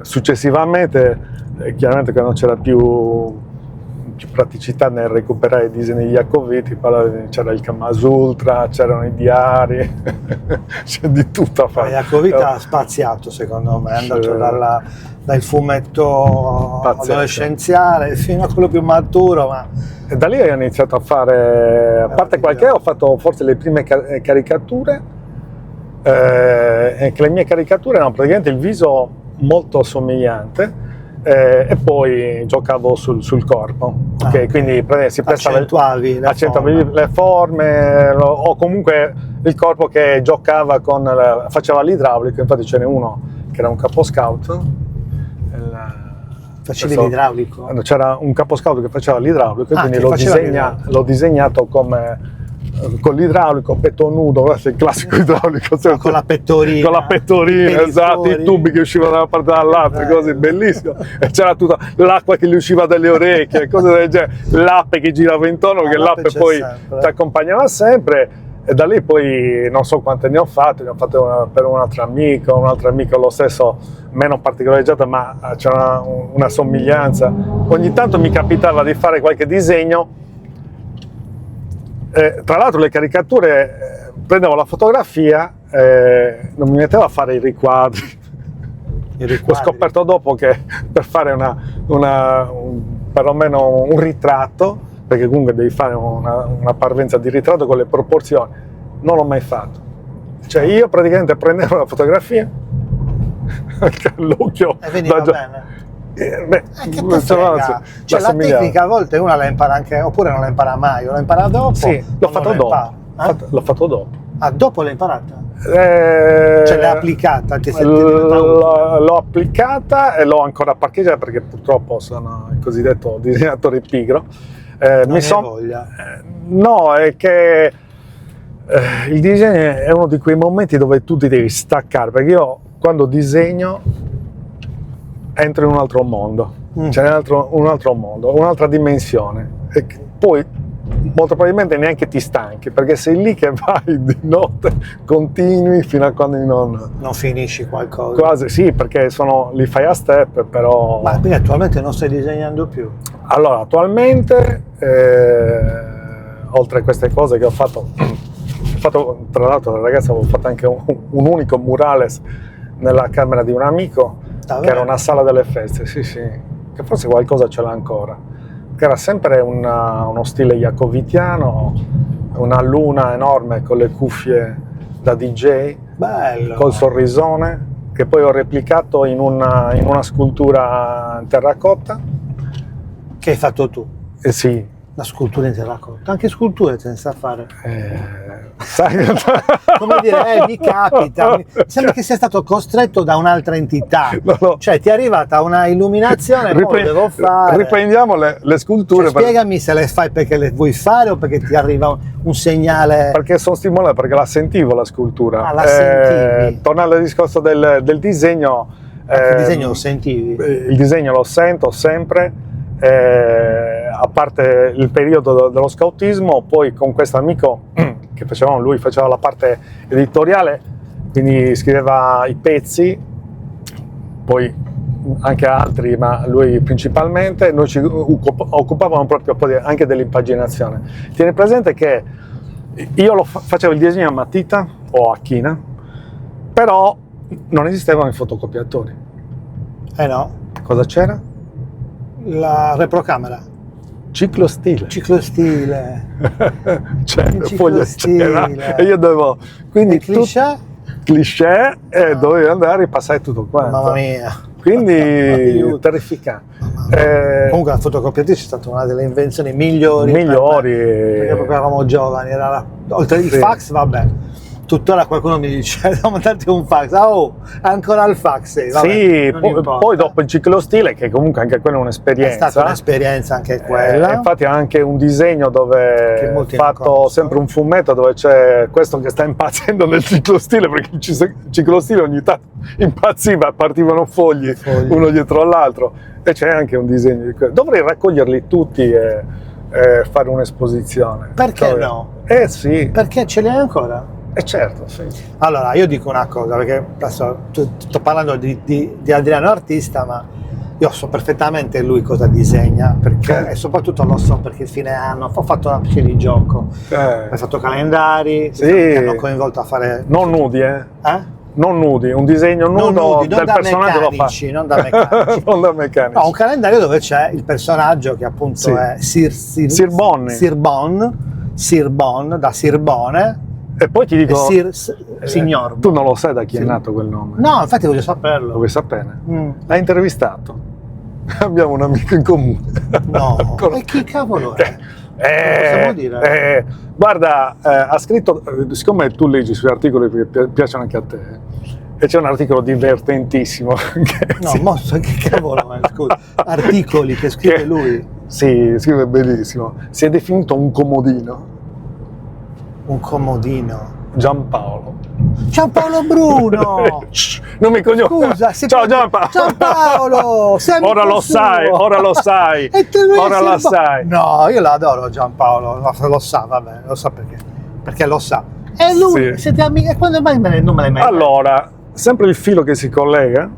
successivamente, chiaramente che non c'era più praticità nel recuperare i disegni di Iacoviti, c'era il Kamasultra, c'erano i diari, c'è di tutto a fare. Iacoviti ha spaziato, secondo me, è andato dal fumetto adolescenziale fino a quello più maturo, ma... E da lì ho iniziato a fare, a parte qualche, ho fatto forse le prime caricature, e che le mie caricature erano praticamente il viso molto somigliante, e poi giocavo sul corpo, quindi si accentuavi le forme, o comunque il corpo che giocava faceva l'idraulico. Infatti ce n'è uno che era un caposcout. Facevi l'idraulico? C'era un caposcout che faceva l'idraulico, quindi l'ho disegnato come con l'idraulico, petto nudo, il classico idraulico, con la pettorina, esatto, i tubi che uscivano da una parte dall'altra, così bellissimo, e c'era tutta l'acqua che gli usciva dalle orecchie, cose del genere, l'ape che girava intorno, che l'ape poi ti accompagnava sempre. E da lì poi non so quante ne ho fatte per un altro amico lo stesso, meno particolareggiato, ma c'era una somiglianza. Ogni tanto mi capitava di fare qualche disegno. Tra l'altro le caricature, prendevo la fotografia, non mi mettevo a fare i riquadri. Ho scoperto dopo che per fare perlomeno un ritratto, perché comunque devi fare una parvenza di ritratto con le proporzioni, non l'ho mai fatto. Cioè io praticamente prendevo la fotografia, l'occhio... E veniva bene? Che te frega? Cioè, la tecnica a volte una la impara anche, oppure non la impara mai, o la impara dopo. Sì, l'ho fatto dopo. L'ho fatto dopo. Ah, dopo l'hai imparata? Cioè l'hai applicata? L'ho applicata e l'ho ancora parcheggiata perché purtroppo sono il cosiddetto disegnatore pigro. Voglia. No, è che il disegno è uno di quei momenti dove tu ti devi staccare, perché io quando disegno entro in un altro mondo, cioè un altro mondo, un'altra dimensione, e poi molto probabilmente neanche ti stanchi, perché sei lì che vai di notte, continui fino a quando non finisci qualcosa. Quasi sì, perché li fai a step, però. Ma quindi attualmente non stai disegnando più? Allora, attualmente, oltre a queste cose che ho fatto tra l'altro, ragazzi, avevo fatto anche un unico murales nella camera di un amico, che era una sala delle feste, sì, che forse qualcosa ce l'ha ancora, che era sempre uno stile jacovitiano, una luna enorme con le cuffie da DJ, bello, col sorrisone, che poi ho replicato in una scultura in terracotta. Che hai fatto tu? Sì. La scultura in terracotta, anche sculture te ne sa fare. Sai? Come dire, mi capita, mi sembra che sia stato costretto da un'altra entità, no. Cioè ti è arrivata una illuminazione, lo devo fare. Riprendiamo le sculture. Cioè, spiegami se le fai perché le vuoi fare o perché ti arriva un segnale. Perché sono stimolato, perché la sentivo la scultura. Ah, la sentivi. Tornando al discorso del disegno. Il disegno lo sentivi? Il disegno lo sento sempre. A parte il periodo dello scautismo, poi con questo amico che lui faceva la parte editoriale, quindi scriveva i pezzi, poi anche altri, ma lui principalmente. Noi ci occupavamo proprio anche dell'impaginazione. Tieni presente che io facevo il disegno a matita o a china, però non esistevano i fotocopiatori. No. Cosa c'era? La reprocamera. Ciclostile. Cioè, foglia c'era, e io dovevo, quindi cliché, e dovevo andare a ripassare tutto quanto. Mamma mia. Quindi terrificante. Comunque la fotocopiatrice è stata una delle invenzioni migliori. Perché proprio eravamo giovani, oltre il fax, vabbè. Tuttora qualcuno mi dice, devo mandarti un fax, ancora il fax. Vabbè, sì, poi dopo il ciclostile, che comunque anche quella è un'esperienza. È stata un'esperienza anche quella. Infatti ha anche un disegno dove ho fatto sempre un fumetto dove c'è questo che sta impazzendo nel ciclostile, perché il ciclostile ogni tanto impazziva, partivano fogli uno dietro l'altro, e c'è anche un disegno di quello. Dovrei raccoglierli tutti e fare un'esposizione. Perché no? Sì. Perché ce li hai ancora? Certo, sì. Allora, io dico una cosa, perché adesso sto parlando di Adriano artista, ma io so perfettamente lui cosa disegna, perché, e soprattutto lo so perché fine anno ho fatto una specie di gioco, ho fatto calendari, che hanno coinvolto a fare. Non nudi, Non nudi, un disegno nudo del personaggio lo fa. Non da meccanici. Non da meccanici. No, un calendario dove c'è il personaggio che appunto è Sir Bon, da Sirbone. E poi ti dico, signor. Tu non lo sai da chi è nato quel nome? No, infatti voglio saperlo. Lo vuoi sapere? L'hai intervistato? Abbiamo un amico in comune. No, e chi cavolo è? Possiamo dire? Guarda, ha scritto, siccome tu leggi sui articoli che piacciono anche a te, e c'è un articolo divertentissimo. Che cavolo è? Scusa, articoli che scrive lui? Sì, scrive benissimo. Si è definito un comodino. Un comodino. Giampaolo Bruno. Non mi conosco. Scusa, ciao Giampaolo. Ora lo sai. Ora lo sai. No, io l'adoro Giampaolo. Lo sa, vabbè, lo sa perché lo sa. E lui, siete amici, e quando mai non me l'hai mai Allora, sempre il filo che si collega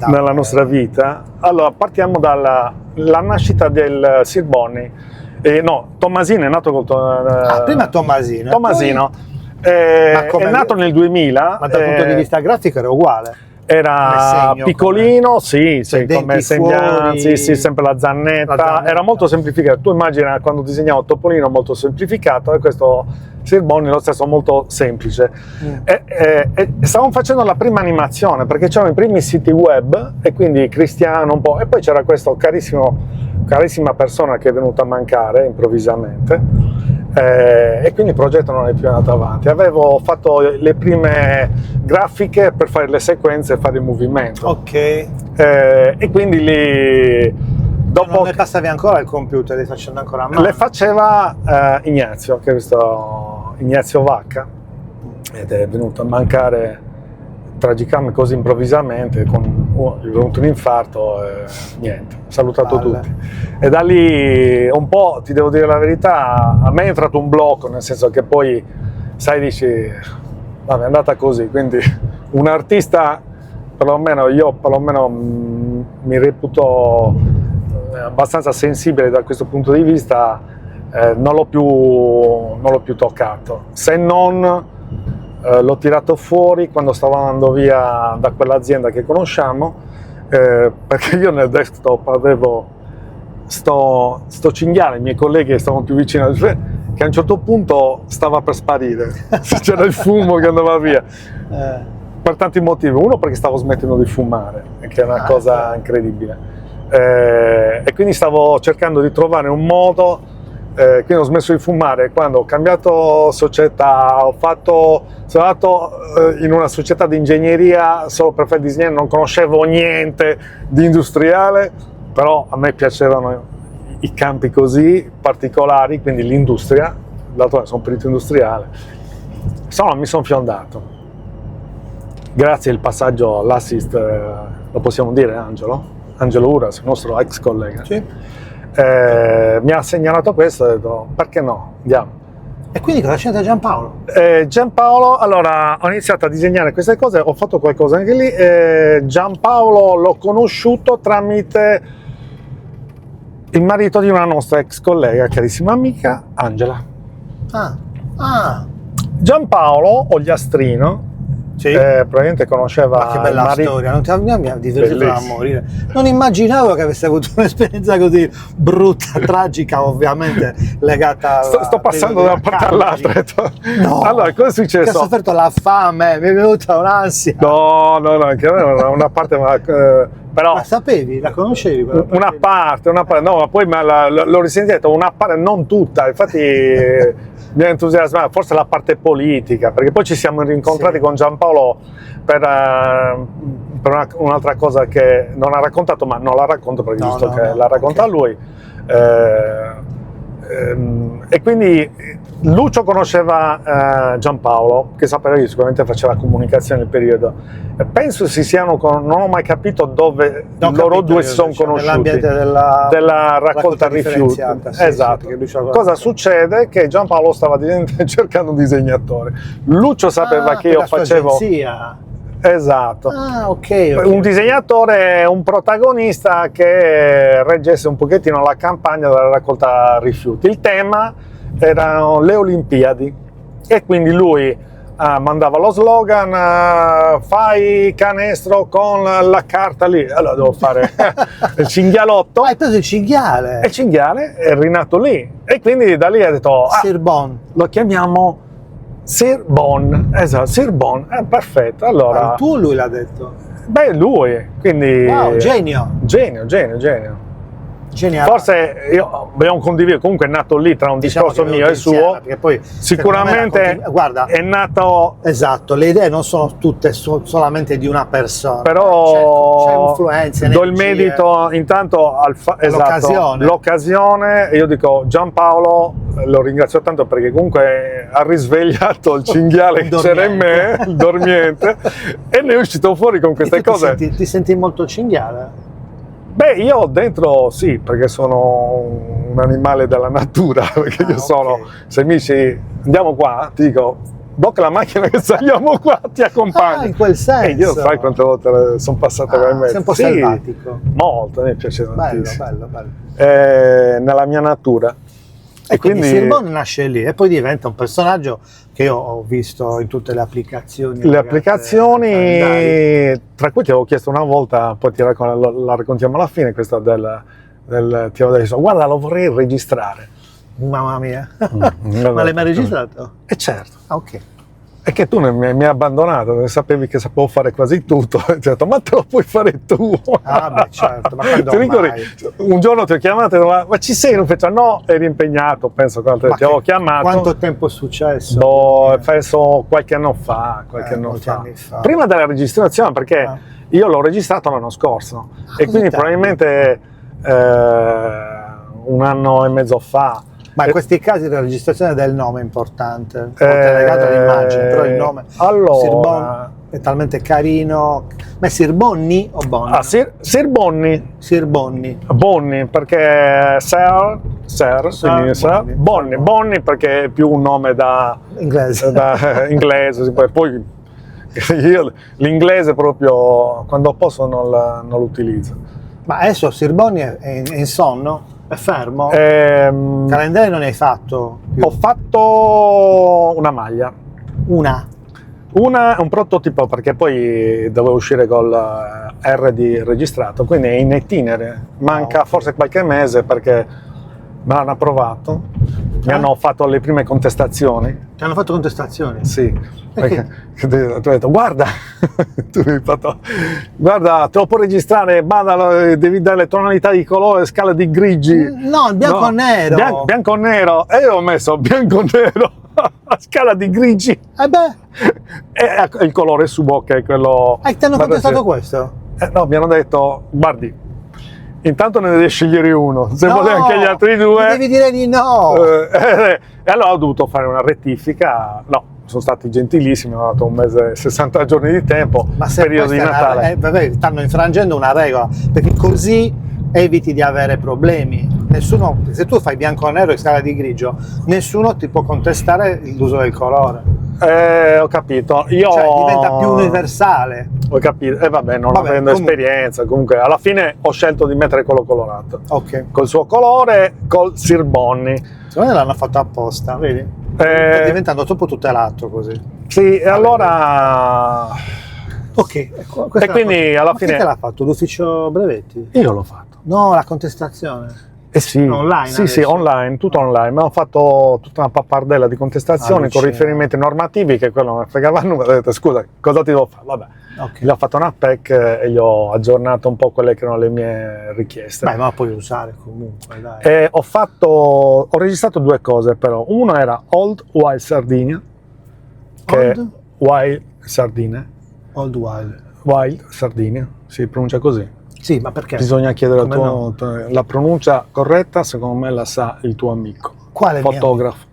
nella nostra vita. Allora, partiamo dalla nascita del Sirboni. Tommasino è nato con prima Tommasino. Poi, è nato nel 2000. Ma dal punto di vista grafico era uguale. Come segno, piccolino, sì, cioè, come denti sembianze, fuori, sì, sempre la zannetta, era molto semplificato. Tu immagina quando disegnavo Topolino molto semplificato e questo Sir Bonnie lo stesso molto semplice. E stavamo facendo la prima animazione perché c'erano i primi siti web e quindi Cristiano un po', e poi c'era questo carissima persona che è venuta a mancare improvvisamente. E quindi il progetto non è più andato avanti. Avevo fatto le prime grafiche per fare le sequenze e fare il movimento. Ok. E quindi lì dopo Non le passavi ancora al computer, le facendo ancora a mano? le faceva Ignazio, che è questo Ignazio Vacca, ed è venuto a mancare tragicamente così improvvisamente, gli è venuto un infarto e niente, ho salutato tutti. E da lì un po', ti devo dire la verità, a me è entrato un blocco, nel senso che poi, sai, dici, vabbè, è andata così, quindi un artista, perlomeno io mi reputo abbastanza sensibile da questo punto di vista, non l'ho più toccato, se non l'ho tirato fuori quando stavo andando via da quell'azienda che conosciamo, perché io nel desktop avevo sto cinghiale, i miei colleghi stavano più vicino, che a un certo punto stava per sparire, c'era il fumo che andava via, per tanti motivi. Uno, perché stavo smettendo di fumare, che è una cosa incredibile, e quindi stavo cercando di trovare un modo. Quindi ho smesso di fumare quando ho cambiato società, sono andato in una società di ingegneria solo per fare disegno, non conoscevo niente di industriale, però a me piacevano i campi così particolari, quindi l'industria, dato che sono perito industriale, mi sono fiondato. Grazie al passaggio all'assist, lo possiamo dire, Angelo Uras, il nostro ex collega. Sì. Mi ha segnalato questo e ho detto perché no, andiamo. E quindi cosa c'entra Giampaolo? Giampaolo, allora ho iniziato a disegnare queste cose, ho fatto qualcosa anche lì. Giampaolo l'ho conosciuto tramite il marito di una nostra ex collega, carissima amica, Angela. Giampaolo Ogliastrino, sì. Probabilmente conosceva. Ma che bella storia, mi ha divertito da morire. Non immaginavo che avesse avuto un'esperienza così brutta, tragica, ovviamente legata sto passando da una parte all'altra. No, allora, cosa è successo? Che ho sofferto la fame, mi è venuta un'ansia. No, anche a me una parte, però. Ma sapevi, la conoscevi? Una parte, no, ma poi l'ho risentito, una parte, non tutta, infatti. Mi ha entusiasmato, forse la parte politica, perché poi ci siamo rincontrati con Giampaolo per un'altra cosa che non ha raccontato, ma non la racconto perché è giusto che la racconta lui. E quindi Lucio conosceva Giampaolo, che sapeva che sicuramente faceva comunicazione nel periodo. Penso non ho mai capito dove loro due si sono conosciuti. Nell'ambiente della raccolta rifiuti. Esatto. Cosa succede? Che Giampaolo stava cercando un disegnatore. Lucio sapeva che io facevo. Esatto. Okay. Un disegnatore, un protagonista che reggesse un pochettino la campagna della raccolta rifiuti. Il tema erano le Olimpiadi e quindi lui mandava lo slogan, fai canestro con la carta lì, allora devo fare il cinghialotto. Hai preso il cinghiale? E il cinghiale è rinato lì e quindi da lì ha detto Sir Bon. Lo chiamiamo Sir Bon, esatto, Sir Bon, perfetto. Allora, tu o lui l'ha detto? Beh, lui, quindi. Wow, genio. Geniale. Forse abbiamo condiviso, comunque è nato lì tra un discorso mio e suo, perché poi sicuramente guarda, è nato. Esatto, le idee non sono tutte solamente di una persona, però c'è influenza, do il merito intanto l'occasione. Io dico Giampaolo, lo ringrazio tanto perché comunque ha risvegliato il cinghiale che c'era in me, il dormiente, e ne è uscito fuori con queste cose. Ti senti molto cinghiale? Beh, io dentro sì, perché sono un animale della natura, perché io sono, se mi dici andiamo qua, ti dico, blocca la macchina che saliamo qua, ti accompagno. In quel senso. E io sai quante volte sono passato con me. Sei un po' selvatico. Molto, mi piace tantissimo. Bello. Nella mia natura. E quindi Sirbon nasce lì e poi diventa un personaggio che io ho visto in tutte le applicazioni. Le applicazioni, tra cui ti avevo chiesto una volta, poi la raccontiamo alla fine, questa ti avevo detto, guarda, lo vorrei registrare. Mamma mia. Ma l'hai mai registrato? Certo. Ah, ok. È che tu mi hai abbandonato, sapevi che sapevo fare quasi tutto, e ti ho detto, ma te lo puoi fare tu? Ah beh, certo, ma quando ti ricordi? mai? Un giorno ti ho chiamato e ho detto, ma ci sei? Non faccio, no, eri impegnato, penso che ti avevo chiamato. Quanto tempo è successo? Penso qualche anno fa, molti anni fa. Prima della registrazione, perché io l'ho registrato l'anno scorso, e quindi probabilmente 1 anno e mezzo fa. Ma in questi casi la registrazione del nome è importante, è legato all'immagine, però il nome Sirbon è talmente carino. Ma è Sirbonni o Bonni? Sirbonni. Sirbonni. Bonni, perché Bonni perché è più un nome da inglese. Inglese. Poi io l'inglese proprio quando posso non l'utilizzo. Ma adesso Sirbonni è in sonno? È fermo? Calendario non ne hai fatto più? Ho fatto una maglia. Un prototipo, perché poi dovevo uscire col RD registrato, quindi è in itinere. Manca forse qualche mese perché me l'hanno approvato. Mi hanno fatto le prime contestazioni. Ti hanno fatto contestazioni? Sì. Perché tu hai detto, guarda, tu mi hai fatto, guarda, te lo puoi registrare, devi dare le tonalità di colore, scala di grigi. No, bianco e nero. Bianco e nero, e io ho messo bianco e nero a scala di grigi. E il colore su bocca è quello. E ti hanno contestato questo? No, mi hanno detto, guardi, intanto ne devi scegliere uno, se vuoi anche gli altri 2. Devi dire di no. E allora ho dovuto fare una rettifica. No, sono stati gentilissimi, hanno dato 1 mese e 60 giorni di tempo, ma se periodo di Natale. Stanno infrangendo una regola, perché così eviti di avere problemi. Nessuno, se tu fai bianco e nero e scala di grigio, nessuno ti può contestare l'uso del colore. Ho capito. Cioè, diventa più universale. Ho capito. E vabbè, non avendo esperienza, comunque alla fine ho scelto di mettere quello colorato. Ok. Col suo colore, col Sirbonni. Secondo me l'hanno fatto apposta, vedi? Sta diventando troppo tutelato così. Sì, e allora. Ok. E quindi alla fine. Chi te l'ha fatto? L'ufficio brevetti? Io l'ho fatto. No, la contestazione. Sì, online sì, online, tutto online. Ma ho fatto tutta una pappardella di contestazioni con riferimenti normativi che quello non fregava nulla. Ho detto, scusa, cosa ti devo fare? Vabbè, gli ho fatto una PEC e gli ho aggiornato un po' quelle che erano le mie richieste. Beh, ma la puoi usare comunque, dai. Ho registrato 2 cose però. Uno era Old Wild Sardinia. Wild Sardinia. Old Wild. Wild Sardinia, si pronuncia così. Sì, ma perché? Bisogna chiedere la pronuncia corretta, secondo me la sa il tuo amico. Quale fotografo?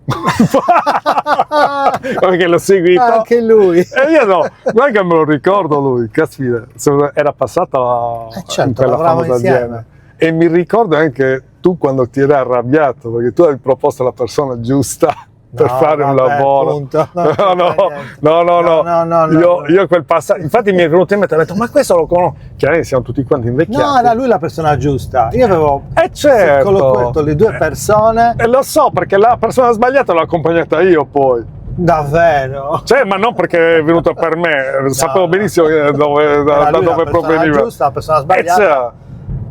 Perché l'ho seguito. Anche lui. E io no, non è che me lo ricordo lui, caspita, era passato in quella famosa azienda. E mi ricordo anche tu quando ti eri arrabbiato, perché tu hai proposto la persona giusta per fare un lavoro. No. Io quel passaggio, infatti mi è venuto in mente e ho detto, ma questo lo conosco. Chiaramente siamo tutti quanti invecchiati. No, era lui la persona giusta. Io avevo certo le 2 persone. E lo so, perché la persona sbagliata l'ho accompagnata io poi. Davvero? Cioè, ma non perché è venuto per me, sapevo benissimo da dove proveniva. Giusta, la persona sbagliata.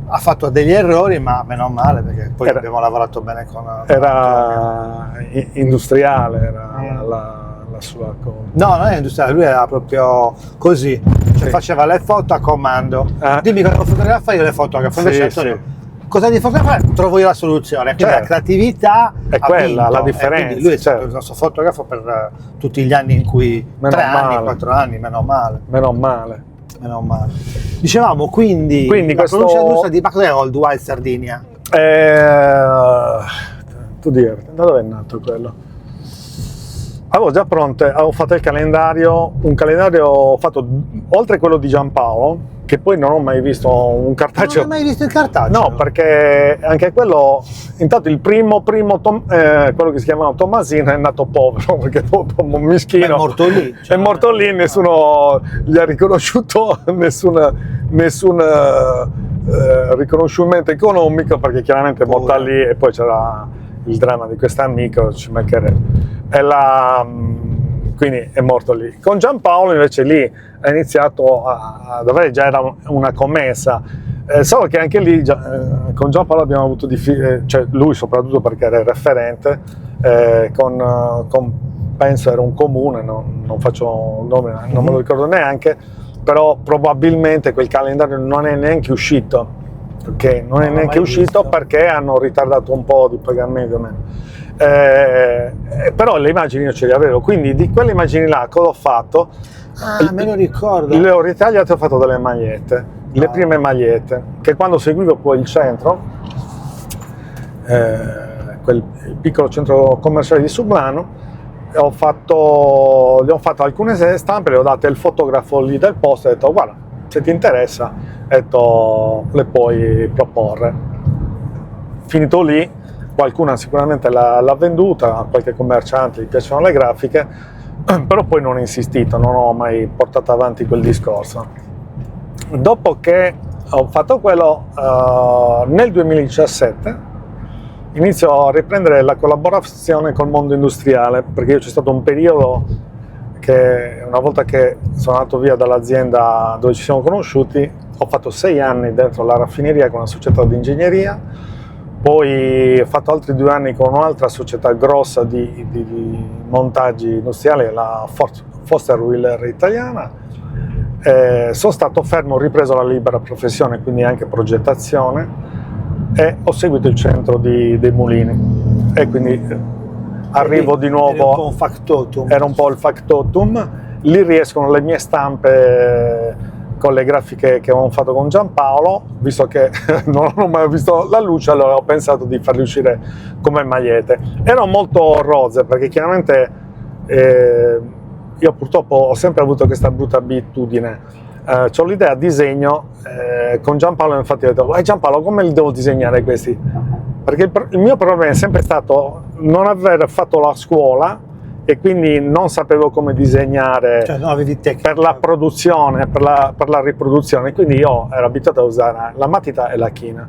Ha fatto degli errori, ma meno male, perché poi abbiamo lavorato bene con era industriale, era la sua cosa. No, non è industriale, lui era proprio così, cioè faceva le foto a comando. Dimmi cosa fotografare, io le fotografo. Invece cosa di fotografare? Trovo io la soluzione. Quindi la creatività è quella, la differenza. Lui è stato il nostro fotografo per tutti gli anni in cui 3 anni, 4 anni, meno male. Dicevamo quindi la pronuncia giusta di cos'è Old Wild Sardinia? Tu dire, da dove è nato quello? Avevo già pronte, avevo fatto il calendario, un calendario fatto oltre quello di Giampaolo, che poi non ho mai visto un cartaceo. Non hai mai visto il cartaceo? No, perché anche quello, intanto il primo quello che si chiamava Tommasino è nato povero, perché un mischino. È morto lì. È morto lì, nessuno gli ha riconosciuto nessun riconoscimento economico, perché chiaramente è morta lì e poi c'era il dramma di questo amico, ci mancherebbe. Quindi è morto lì. Con Giampaolo invece lì ha iniziato ad avere, già era una commessa, solo che anche lì con Giampaolo abbiamo avuto cioè lui soprattutto perché era il referente, penso era un comune, non faccio il nome, non me lo ricordo neanche, però probabilmente quel calendario non è neanche uscito, ok? Non è neanche uscito perché hanno ritardato un po' di pagamenti o meno. Però le immagini io ce le avevo, quindi di quelle immagini là cosa ho fatto? Me lo ricordo. Le ho ritagliate e ho fatto delle magliette, le prime magliette, che quando seguivo poi il centro, il piccolo centro commerciale di Sublano, gli ho fatto alcune stampe, le ho date al fotografo lì del posto e ho detto guarda, se ti interessa, le puoi proporre. Finito lì, qualcuna sicuramente l'ha venduta, a qualche commerciante gli piacciono le grafiche, però poi non ho insistito, non ho mai portato avanti quel discorso. Dopo che ho fatto quello, nel 2017 inizio a riprendere la collaborazione col mondo industriale, perché io c'è stato un periodo che una volta che sono andato via dall'azienda dove ci siamo conosciuti, ho fatto 6 anni dentro la raffineria con una società di ingegneria, poi ho fatto altri 2 anni con un'altra società grossa di montaggi industriali, la Foster Wheeler italiana. Sono stato fermo, ho ripreso la libera professione, quindi anche progettazione, e ho seguito il centro dei mulini, e quindi arrivo di nuovo. Era un po' il factotum. Lì riescono le mie stampe con le grafiche che avevamo fatto con Giampaolo, visto che non ho mai visto la luce, allora ho pensato di farli uscire come magliette. Erano molto rozze, perché chiaramente io purtroppo ho sempre avuto questa brutta abitudine. C'ho l'idea disegno, con Giampaolo infatti ho detto Giampaolo, come li devo disegnare questi? Perché il mio problema è sempre stato non aver fatto la scuola e quindi non sapevo come disegnare, cioè, non avevi tecnica per la produzione, per la riproduzione, quindi io ero abituato a usare la matita e la china,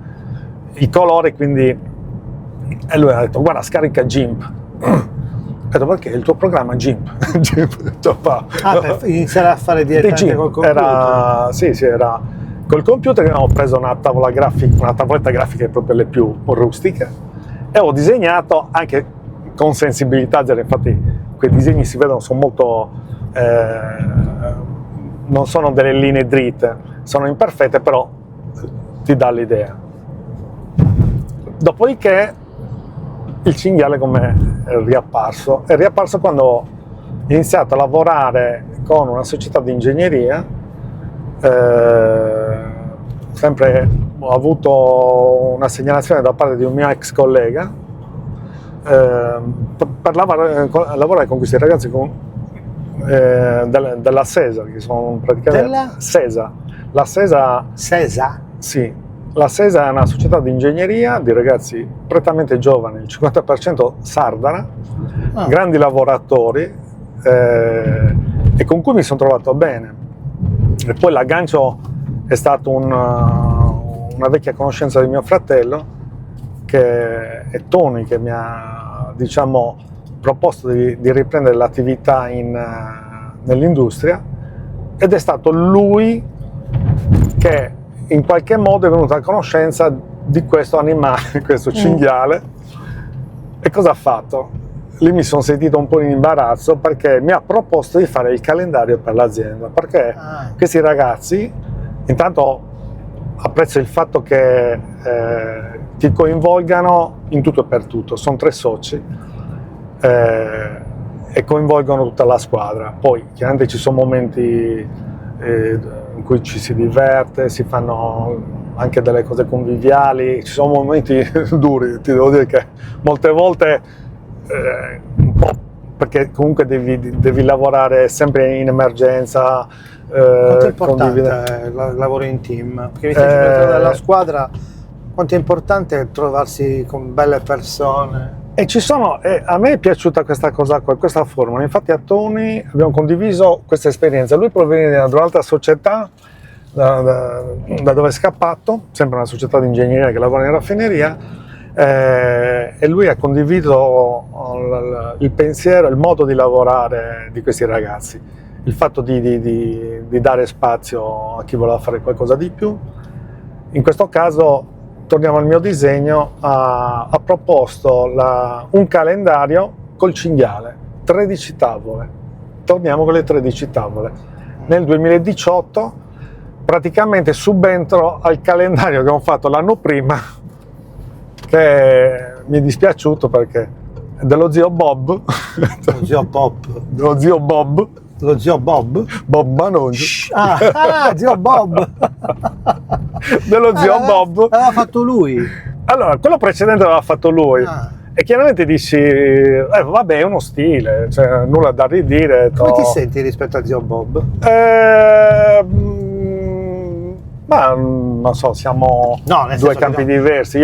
i colori, quindi, e lui ha detto guarda, scarica GIMP. Ho detto perché il tuo programma GIMP? Per iniziare a fare direttamente col computer? Sì, era col computer. Ho preso una tavoletta grafica proprio le più rustiche e ho disegnato anche con sensibilità zero. Infatti quei disegni si vedono, sono molto non sono delle linee dritte, sono imperfette, però ti dà l'idea. Dopodiché il cinghiale come è riapparso quando ho iniziato a lavorare con una società di ingegneria. Sempre ho avuto una segnalazione da parte di un mio ex collega per lavorare con questi ragazzi della SESA, che sono praticamente SESA. La SESA? Sì. La SESA è una società di ingegneria di ragazzi prettamente giovani, il 50% sardana, grandi lavoratori, e con cui mi sono trovato bene. E poi l'aggancio è stato una vecchia conoscenza di mio fratello, che è Tony, che mi ha, diciamo, proposto di riprendere l'attività nell'industria, ed è stato lui che in qualche modo è venuto a conoscenza di questo animale, questo cinghiale. E cosa ha fatto? Lì mi sono sentito un po' in imbarazzo, perché mi ha proposto di fare il calendario per l'azienda, perché questi ragazzi, intanto apprezzo il fatto che ti coinvolgano in tutto e per tutto, sono 3 soci e coinvolgono tutta la squadra. Poi chiaramente ci sono momenti in cui ci si diverte, si fanno anche delle cose conviviali, ci sono momenti duri, ti devo dire che molte volte un po', perché comunque devi lavorare sempre in emergenza. Quanto è importante il lavoro in team? Perché della squadra, quanto è importante trovarsi con belle persone? E a me è piaciuta questa cosa qua, questa formula. Infatti a Tony abbiamo condiviso questa esperienza. Lui proviene da un'altra società, da dove è scappato, sempre una società di ingegneria che lavora in raffineria, e lui ha condiviso il pensiero, il modo di lavorare di questi ragazzi, il fatto di dare spazio a chi voleva fare qualcosa di più. In questo caso, torniamo al mio disegno, ha proposto un calendario col cinghiale, 13 tavole. Torniamo con le 13 tavole. Nel 2018 praticamente subentro al calendario che ho fatto l'anno prima, che mi è dispiaciuto perché è dello zio Bob. Lo zio Pop. Dello zio Bob. Lo zio Bob? Bob Manongi. Zio Bob! Dello zio Bob. L'aveva fatto lui. Allora, quello precedente l'aveva fatto lui. E chiaramente dici, vabbè, è uno stile, cioè, nulla da ridire. Come ti senti rispetto a zio Bob? Ma non so, siamo nel due senso campi che diversi.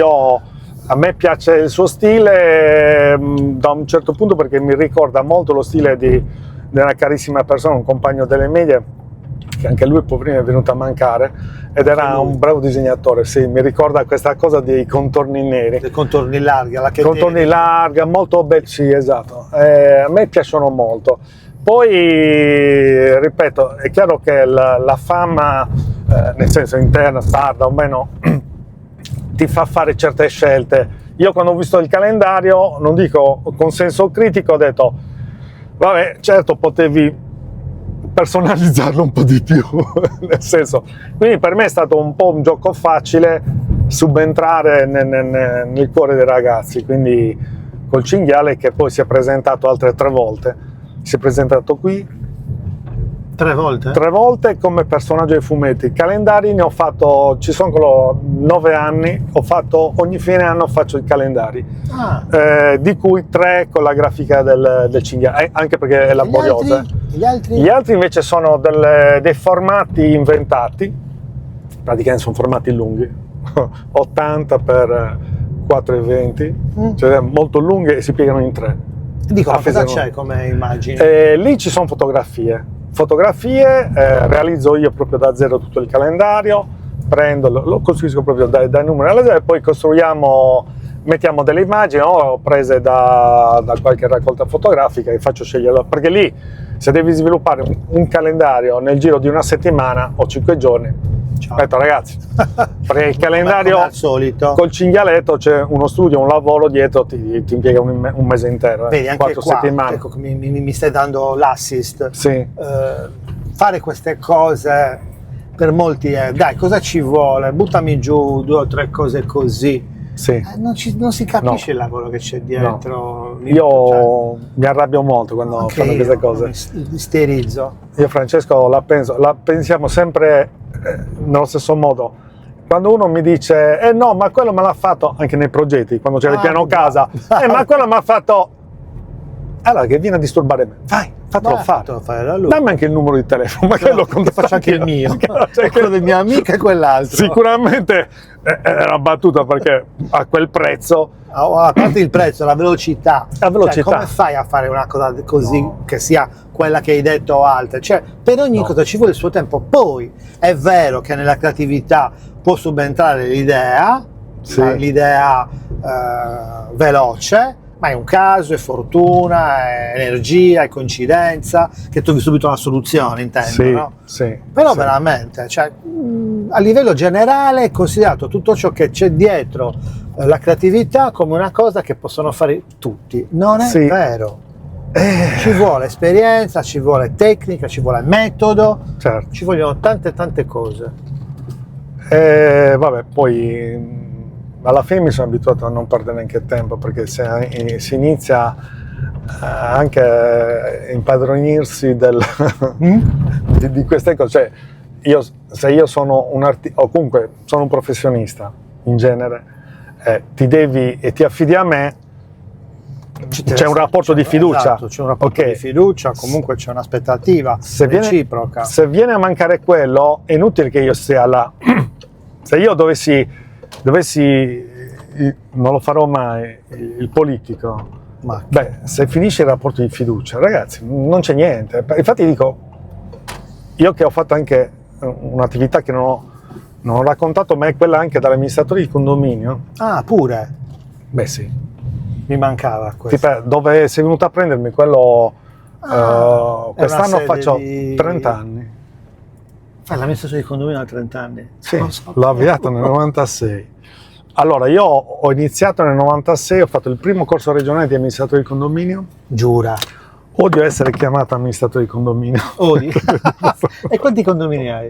A me piace il suo stile da un certo punto, perché mi ricorda molto lo stile di una carissima persona, un compagno delle medie, che anche lui poverino è venuto a mancare, ed era un bravo disegnatore. Sì, mi ricorda questa cosa dei contorni neri. Dei contorni larghi, alla che contorni larga, molto belli, sì, esatto. A me piacciono molto. Poi, ripeto, è chiaro che la fama, nel senso interna, tarda o meno, ti fa fare certe scelte. Io quando ho visto il calendario, non dico con senso critico, ho detto, vabbè, certo potevi personalizzarlo un po' di più, nel senso, quindi per me è stato un po' un gioco facile subentrare nel cuore dei ragazzi, quindi col cinghiale, che poi si è presentato altre 3 volte. Si è presentato qui 3 volte? 3 volte come personaggio dei fumetti. Calendari ne ho fatto, ci sono 9 anni, ogni fine anno faccio i calendari, di cui 3 con la grafica del cinghiale, anche perché è laboriosa. Gli altri? Gli altri invece sono dei formati inventati, praticamente sono formati lunghi, 80 per 4,20, cioè molto lunghi, e si piegano in 3. Dico, ma cosa c'è come immagini? Lì ci sono fotografie, realizzo io proprio da zero tutto il calendario, lo costruisco proprio dai numeri alla zero, e poi mettiamo delle immagini prese da qualche raccolta fotografica, e faccio scegliere, perché lì se devi sviluppare un calendario nel giro di una settimana o 5 giorni, aspetta ragazzi, perché il calendario come al solito, col cinghialetto c'è uno studio, un lavoro dietro, ti impiega un mese intero. Vedi, anche 4 qua, settimane. ecco, mi stai dando l'assist. Sì. Fare queste cose per molti è, dai, cosa ci vuole? Buttami giù 2 o 3 cose così. Sì. Non si capisce il lavoro che c'è dietro. No. Io mi arrabbio molto quando fanno queste cose. Mi isterizzo. Io, Francesco, la pensiamo sempre nello stesso modo. Quando uno mi dice, no, ma quello me l'ha fatto, anche nei progetti, quando c'è il piano casa, ma quello mi ha fatto, allora che viene a disturbare me, vai, fatelo fare da lui. Dammi anche il numero di telefono, ma che lo faccio anche il mio, cioè, quello del mio amico e quell'altro. Sicuramente era battuta, perché a quel prezzo, a parte il prezzo, la velocità. Cioè, come fai a fare una cosa così, che sia quella che hai detto o altre? Cioè, per ogni cosa ci vuole il suo tempo. Poi è vero che nella creatività può subentrare l'idea, l'idea veloce, ma è un caso, è fortuna, è energia, è coincidenza, che trovi subito una soluzione, intendo, no? Sì. Però veramente, cioè, a livello generale è considerato tutto ciò che c'è dietro la creatività come una cosa che possono fare tutti. Non è vero. Ci vuole esperienza, ci vuole tecnica, ci vuole metodo, ci vogliono tante cose. Vabbè, poi alla fine mi sono abituato a non perdere neanche tempo, perché si inizia anche a impadronirsi di queste cose. Cioè, se io sono un artista, o comunque sono un professionista in genere, ti affidi a me, c'è un rapporto di fiducia. Esatto, c'è un rapporto di fiducia, comunque c'è un'aspettativa reciproca. Se viene a mancare quello, è inutile che io sia là. Se io dovessi, non lo farò mai, il politico, se finisce il rapporto di fiducia, ragazzi, non c'è niente. Infatti dico, io che ho fatto anche un'attività che non ho raccontato, ma è quella anche dall'amministratore di condominio. Ah, pure? Beh sì. Mi mancava questo. Dove sei venuto a prendermi quello, quest'anno sede faccio di- 30 anni. Fai l'amministratore di condominio da 30 anni? Sì, Non so. l'ho avviato nel 96. Allora, io ho iniziato nel 96, ho fatto il primo corso regionale di amministratore di condominio. Giura. Odio essere chiamato amministratore di condominio. Odi. E quanti condomini hai?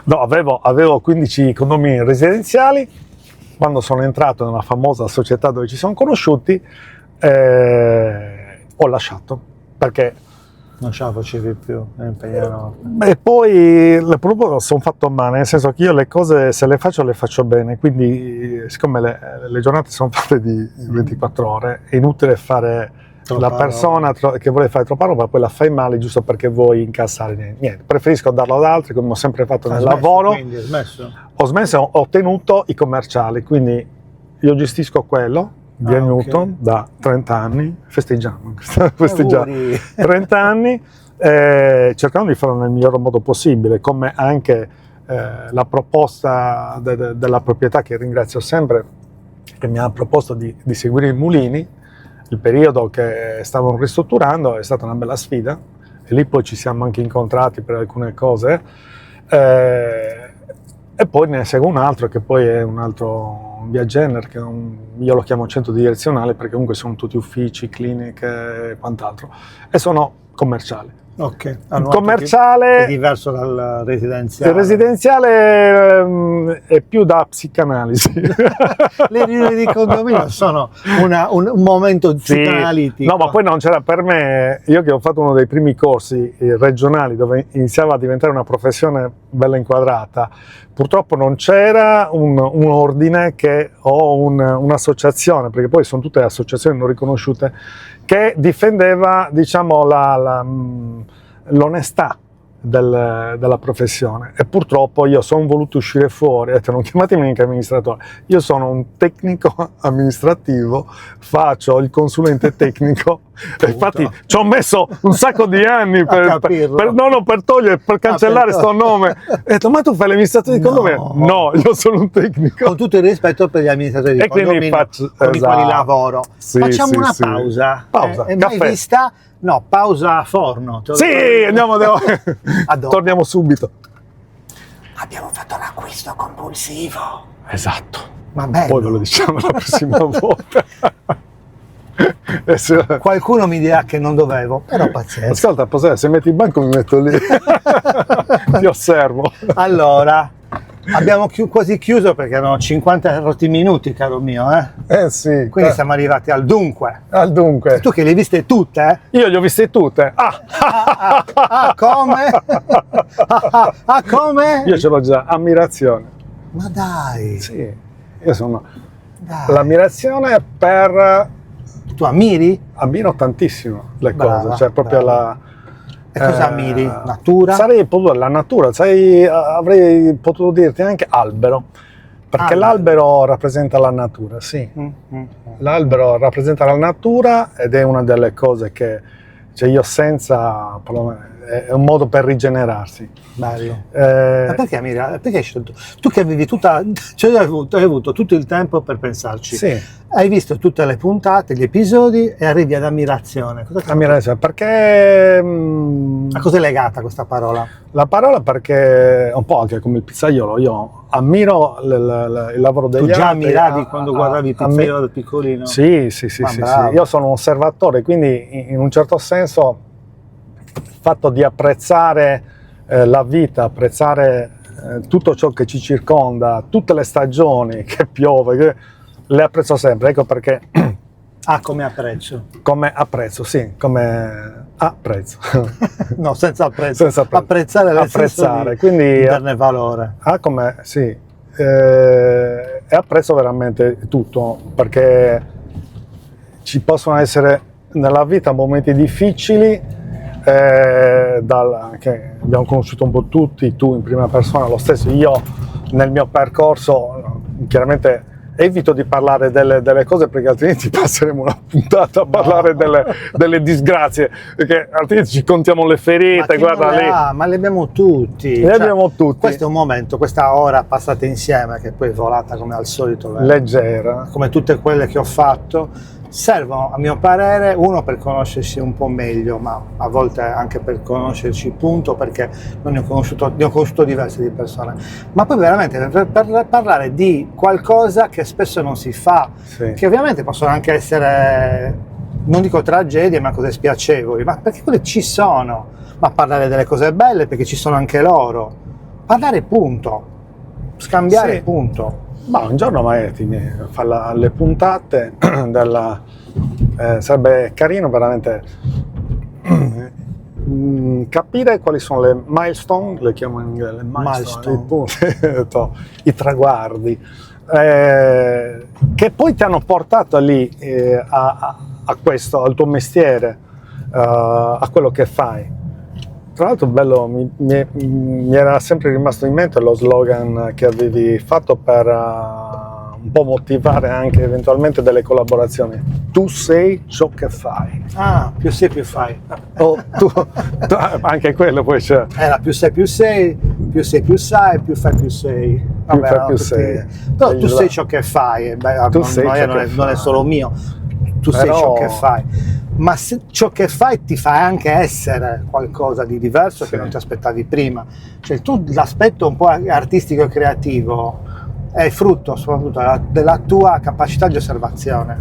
No, avevo 15 condomini residenziali. Quando sono entrato nella famosa società dove ci siamo conosciuti, ho lasciato, perché Non ce la facevi più, è impegnano. e poi proprio sono fatto male, nel senso che io le cose, se le faccio bene, quindi siccome le giornate sono fatte di 24 ore, è inutile fare Troppa la persona che vuole fare troppa roba, poi la fai male giusto perché vuoi incassare niente. Preferisco darlo ad altri, come ho sempre fatto nel lavoro. Quindi hai smesso? Ho smesso, ho tenuto i commerciali, quindi io gestisco quello di Newton da 30 anni, festeggiamo Auguri. 30 anni, cercando di farlo nel miglior modo possibile, come anche la proposta della proprietà, che ringrazio sempre, che mi ha proposto di seguire i mulini. Il periodo che stavano ristrutturando è stata una bella sfida, e lì poi ci siamo anche incontrati per alcune cose, e poi ne segue un altro che poi è un via Jenner, che io lo chiamo centro direzionale perché comunque sono tutti uffici, cliniche e quant'altro, e sono commerciali. Ok. Commerciale È diverso dal residenziale. il residenziale è più da psicanalisi. Le riunioni di condominio sono un momento psicanalitico. No, ma poi non c'era per me. Io che ho fatto uno dei primi corsi regionali dove iniziava a diventare una professione bella inquadrata, purtroppo non c'era un ordine o un'associazione, perché poi sono tutte associazioni non riconosciute, che difendeva, diciamo, l'onestà della professione. E purtroppo io sono voluto uscire fuori, ho detto: non chiamatemi neanche amministratore, io sono un tecnico amministrativo, faccio il consulente tecnico. E infatti ci ho messo un sacco di anni per togliere, per cancellare sto nome. Ho detto: ma tu fai l'amministratore di condominio? No, io sono un tecnico. Con tutto il rispetto per gli amministratori di condominio con i quali lavoro. Facciamo una pausa. Pausa, È mai caffè. vista? No, pausa forno. Sì, andiamo. Torniamo subito. Abbiamo fatto l'acquisto compulsivo. Esatto. Ma bello. Poi ve lo diciamo la prossima volta. Qualcuno mi dirà che non dovevo, però pazienza. Ascolta, se metti il banco mi metto lì. Ti osservo. Allora, abbiamo quasi chiuso perché erano 50 rotti minuti, caro mio, Sì. Quindi siamo arrivati al dunque. Al dunque. Tu che le hai viste tutte, Io le ho viste tutte. come? Come? Io ce l'ho già. Ammirazione. Ma dai. Sì. Io sono... Dai. L'ammirazione Tu ammiri? ammiro tantissimo le Brava, cose, cioè proprio brava. E cosa ammiri? Natura? Sarei potuto la natura, avrei potuto dirti anche albero, perché l'albero rappresenta la natura, sì. L'albero rappresenta la natura ed è una delle cose che, cioè, io senza, è un modo per rigenerarsi. Bello. Ma perché ammiri? Perché hai scelto? Tu che avevi cioè hai avuto tutto il tempo per pensarci. Sì. Hai visto tutte le puntate, gli episodi e arrivi ad ammirazione. Ammirazione, perché A cosa è legata questa parola? la parola, perché un po' anche come il pizzaiolo, io ammiro il lavoro degli Tu già altri. ammiravi quando guardavi il pizzaiolo da piccolino? Sì. Io sono un osservatore, quindi in un certo senso il fatto di apprezzare la vita, apprezzare tutto ciò che ci circonda, tutte le stagioni, che piove, le apprezzo sempre, ecco perché. Come apprezzo. Come apprezzo, sì, come apprezzo. No, senza apprezzo. Senza apprezzo. Apprezzare nel Apprezzare, senso quindi di darne valore. come, sì, e apprezzo veramente tutto, perché ci possono essere nella vita momenti difficili, che abbiamo conosciuto un po' tutti, tu in prima persona, lo stesso, io nel mio percorso chiaramente evito di parlare delle cose perché altrimenti passeremo una puntata a parlare delle disgrazie, perché altrimenti ci contiamo le ferite, guarda lì. Ma le abbiamo tutti. Abbiamo tutti. Questo è un momento, questa ora passata insieme, che poi è volata come al solito. Leggera. Come tutte quelle che ho fatto. Servono, a mio parere, uno per conoscersi un po' meglio, ma a volte anche per conoscerci, punto, perché ne ho conosciuto diverse di persone, ma poi veramente per parlare di qualcosa che spesso non si fa, Sì. che ovviamente possono anche essere, non dico tragedie, ma cose spiacevoli, ma perché quelle ci sono, ma parlare delle cose belle perché ci sono anche loro, parlare punto, scambiare Sì. punto. Ma un giorno magari ti fa le puntate sarebbe carino veramente capire quali sono le milestone, le chiamo in inglese, le milestone. I punti, i traguardi che poi ti hanno portato lì a questo, al tuo mestiere, a quello che fai. Tra l'altro bello, mi era sempre rimasto in mente lo slogan che avevi fatto per un po' motivare anche eventualmente delle collaborazioni. Tu sei ciò che fai. Ah, più sei più fai. Anche quello poi c'è. Era più sei più sei, più sei più sai, più fai più sei. Vabbè, fai più sei. Però tu sei ciò che fai. Non è solo mio. Tu sei ciò che fai. Ma se ciò che fai ti fa anche essere qualcosa di diverso che non ti aspettavi prima. Cioè l'aspetto un po' artistico e creativo è frutto soprattutto della tua capacità di osservazione,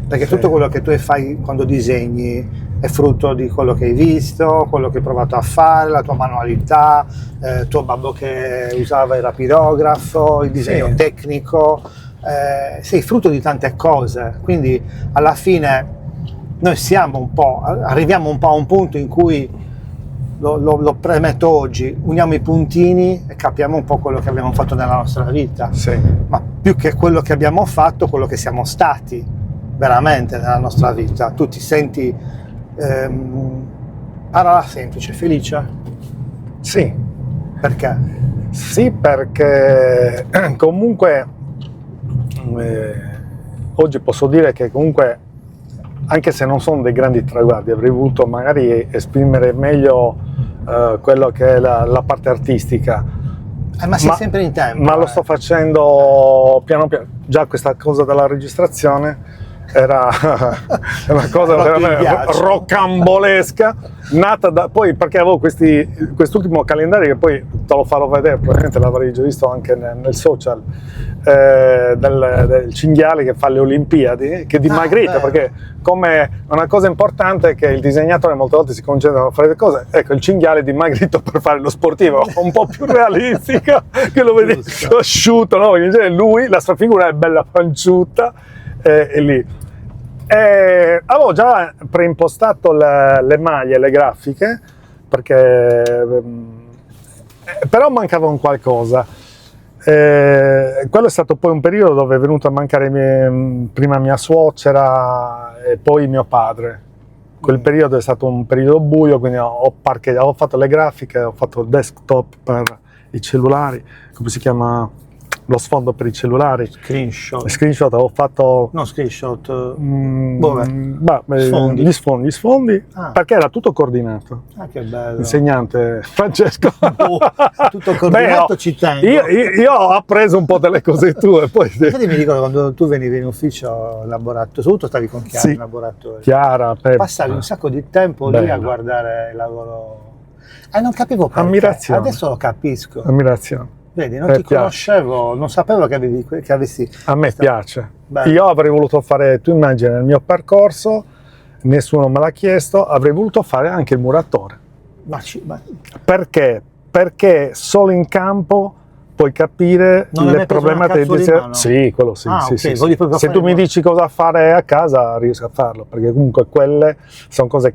perché tutto quello che tu fai quando disegni è frutto di quello che hai visto, quello che hai provato a fare, la tua manualità, tuo babbo che usava il rapidografo, il disegno tecnico, sei frutto di tante cose, quindi alla fine noi arriviamo un po' a un punto in cui lo premetto oggi, uniamo i puntini e capiamo un po' quello che abbiamo fatto nella nostra vita, ma più che quello che abbiamo fatto, quello che siamo stati veramente nella nostra vita. Tu ti senti, parola semplice, felice? Sì. Perché? Sì, perché comunque oggi posso dire che comunque, anche se non sono dei grandi traguardi, avrei voluto magari esprimere meglio quello che è la parte artistica. Ma sei sempre in tempo. Ma lo sto facendo piano piano. Già questa cosa della registrazione era una cosa veramente rocambolesca, nata da poi, perché avevo quest'ultimo calendario che poi te lo farò vedere, probabilmente l'avrei già visto anche nel social, del cinghiale che fa le Olimpiadi, che è dimagrito, perché come una cosa importante è che il disegnatore molte volte si concentra a fare le cose, ecco, il cinghiale è dimagrito per fare lo sportivo, un po' più realistica, che lo vedi asciutto, no? Perché in genere lui, la sua figura è bella panciuta, e lì. Avevo già preimpostato le maglie, le grafiche, perché però mancava un qualcosa. Quello è stato poi un periodo dove è venuto a mancare prima mia suocera e poi mio padre. Quel periodo è stato un periodo buio, quindi ho fatto le grafiche, ho fatto il desktop per i cellulari, come si chiama? Lo sfondo per i cellulari. Screenshot ho fatto. No, screenshot. Gli sfondi, perché era tutto coordinato. Ah, che bello. Insegnante Francesco. Tutto coordinato, ci tengo. Io ho appreso un po' delle cose tue. Poi infatti mi ricordo quando tu venivi in ufficio in laboratorio, soprattutto stavi con Chiara in laboratorio. Chiara, passavi un sacco di tempo lì a guardare il lavoro. Non capivo perché. Ammirazione. Adesso lo capisco. Ammirazione. Vedi, non ti conoscevo, non sapevo che avessi... A me piace. Bello. Io avrei voluto fare, tu immagini, nel mio percorso, nessuno me l'ha chiesto, avrei voluto fare anche il muratore. Perché? Perché solo in campo puoi capire le problematiche di sì, quello sì. Sì. Se tu mi dici cosa fare a casa, riesco a farlo, perché comunque quelle sono cose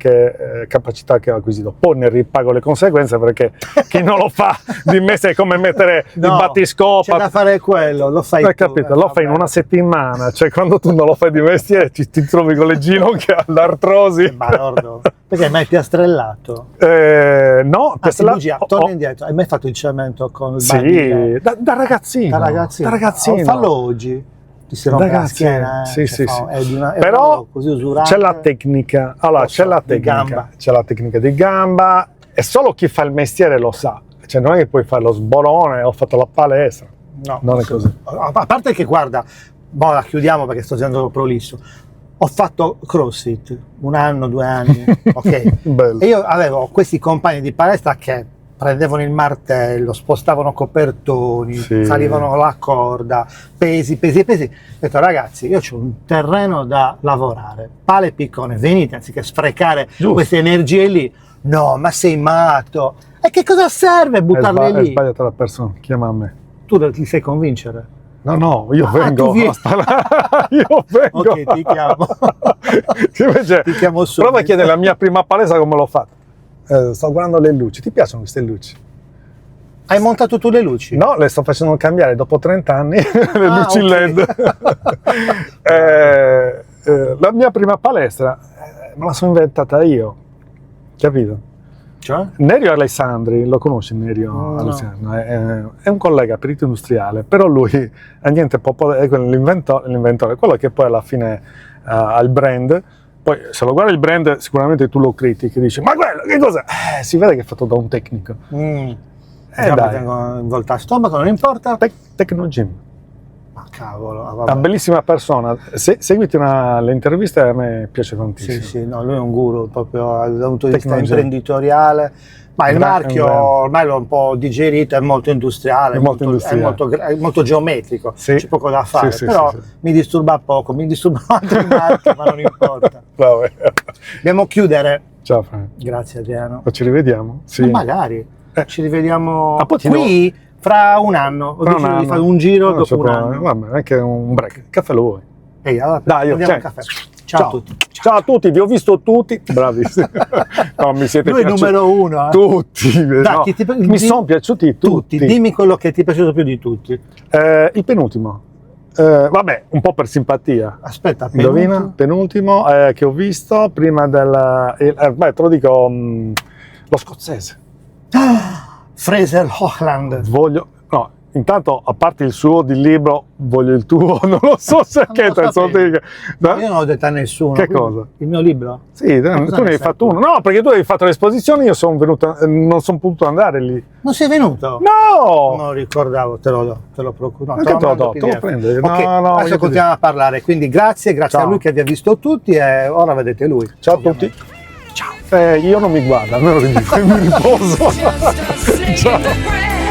capacità che ho acquisito. Poi ne ripago le conseguenze, perché chi non lo fa di me è come mettere il battiscopa. C'è da fare quello, lo fai tu. Capito? Lo fai in una settimana, cioè quando tu non lo fai di mestiere ti trovi con le ginocchia, l'artrosi. Perché hai mai piastrellato? No, torna indietro. Hai mai fatto il cemento con il Da ragazzino. Fallo oggi. ti si rompe la Ragazzi, schiena. sì, sì, sì. È di una, è Però un lavoro così usurante. c'è la tecnica, allora Lo so, di gamba. c'è la tecnica di gamba e solo chi fa il mestiere lo sa, cioè non è che puoi fare lo sborone, ho fatto la palestra, No, non è così. A parte che guarda, la chiudiamo perché sto andando prolisso. Ho fatto CrossFit 1 anno, 2 anni, ok? Bello. E io avevo questi compagni di palestra che prendevano il martello, spostavano copertoni, Sì. salivano la corda, pesi. Ho detto ragazzi, io ho un terreno da lavorare, pale e piccone, venite anziché sprecare Giusto. queste energie lì. No, ma sei matto. E che cosa serve buttarle È lì? sbagliata la persona, chiama a me. Tu ti sai convincere? No, io Ah, vengo. tu vieni. Io vengo. Ok, ti chiamo. Invece, Ti chiamo subito. prova a chiedere la mia prima palestra come l'ho fatta. Sto guardando le luci, ti piacciono queste luci? Hai montato tu le luci? No, le sto facendo cambiare dopo 30 anni, le luci ok. LED. La mia prima palestra me la sono inventata io, capito? Cioè? Nerio Alessandri, lo conosci Nerio No. Alessandri? È un collega perito industriale, però lui è niente poco, è l'inventore, quello che poi alla fine ha il brand. Poi se lo guardi il brand sicuramente tu lo critichi, dici ma quello che cos'è? Si vede che è fatto da un tecnico. Già dai. mi tengo in volta a stomaco, non importa. Tecnogym. Ma cavolo, Una vabbè. bellissima persona. Seguiti le interviste, a me piace tantissimo. Sì, sì, no, lui è un guru proprio dal punto di vista Tecnologia. imprenditoriale. Ma il marchio brand. ormai l'ho un po' digerito, è molto industriale, È molto industriale. è molto geometrico, Sì. c'è poco da fare, Sì, sì, però sì, sì. mi disturba poco, mi disturbano altri marchi, ma non importa. Vabbè. Dobbiamo chiudere. Ciao Frank. Grazie Adriano. Ma ci rivediamo? Sì. Ma magari ci rivediamo Ah, poi ti qui fra un anno. Ho Tra deciso di anno. fare un giro Non c'è dopo un problema. anno. Vabbè, anche un break. Caffè lo vuoi? Ehi, allora Dai, io, prendiamo un caffè. Ciao a tutti. Ciao a tutti, vi ho visto tutti. Bravissimi. No, mi siete Lui è piaciuti. numero uno. Tutti. Dai, no. chi ti- Mi di- sono piaciuti tutti. Dimmi quello che ti è piaciuto più di tutti. Il penultimo. Vabbè, un po' per simpatia. Aspetta, Indovina? Penultimo che ho visto prima del... te lo dico, lo scozzese. Fraser Hochland. Voglio... No, intanto, a parte il suo di libro, voglio il tuo, non lo so se Non lo sapevo. No? Io non ho detto a nessuno. Che quindi- cosa? Il mio libro? Sì, cosa tu ne ne hai sai fatto tu? uno. No, perché tu hai fatto l'esposizione, io sono venuto, non sono potuto andare lì. Non sei venuto? No! Non lo ricordavo, te lo procuro. No, Anche te lo mando do, te lo PDF. prendo. Ok, No, no, adesso io continuiamo a parlare. Quindi grazie a Ciao. lui che vi ha visto tutti e ora vedete lui. Ciao a tutti. Ciao. Io non mi guardo, almeno mi riposo. Ciao.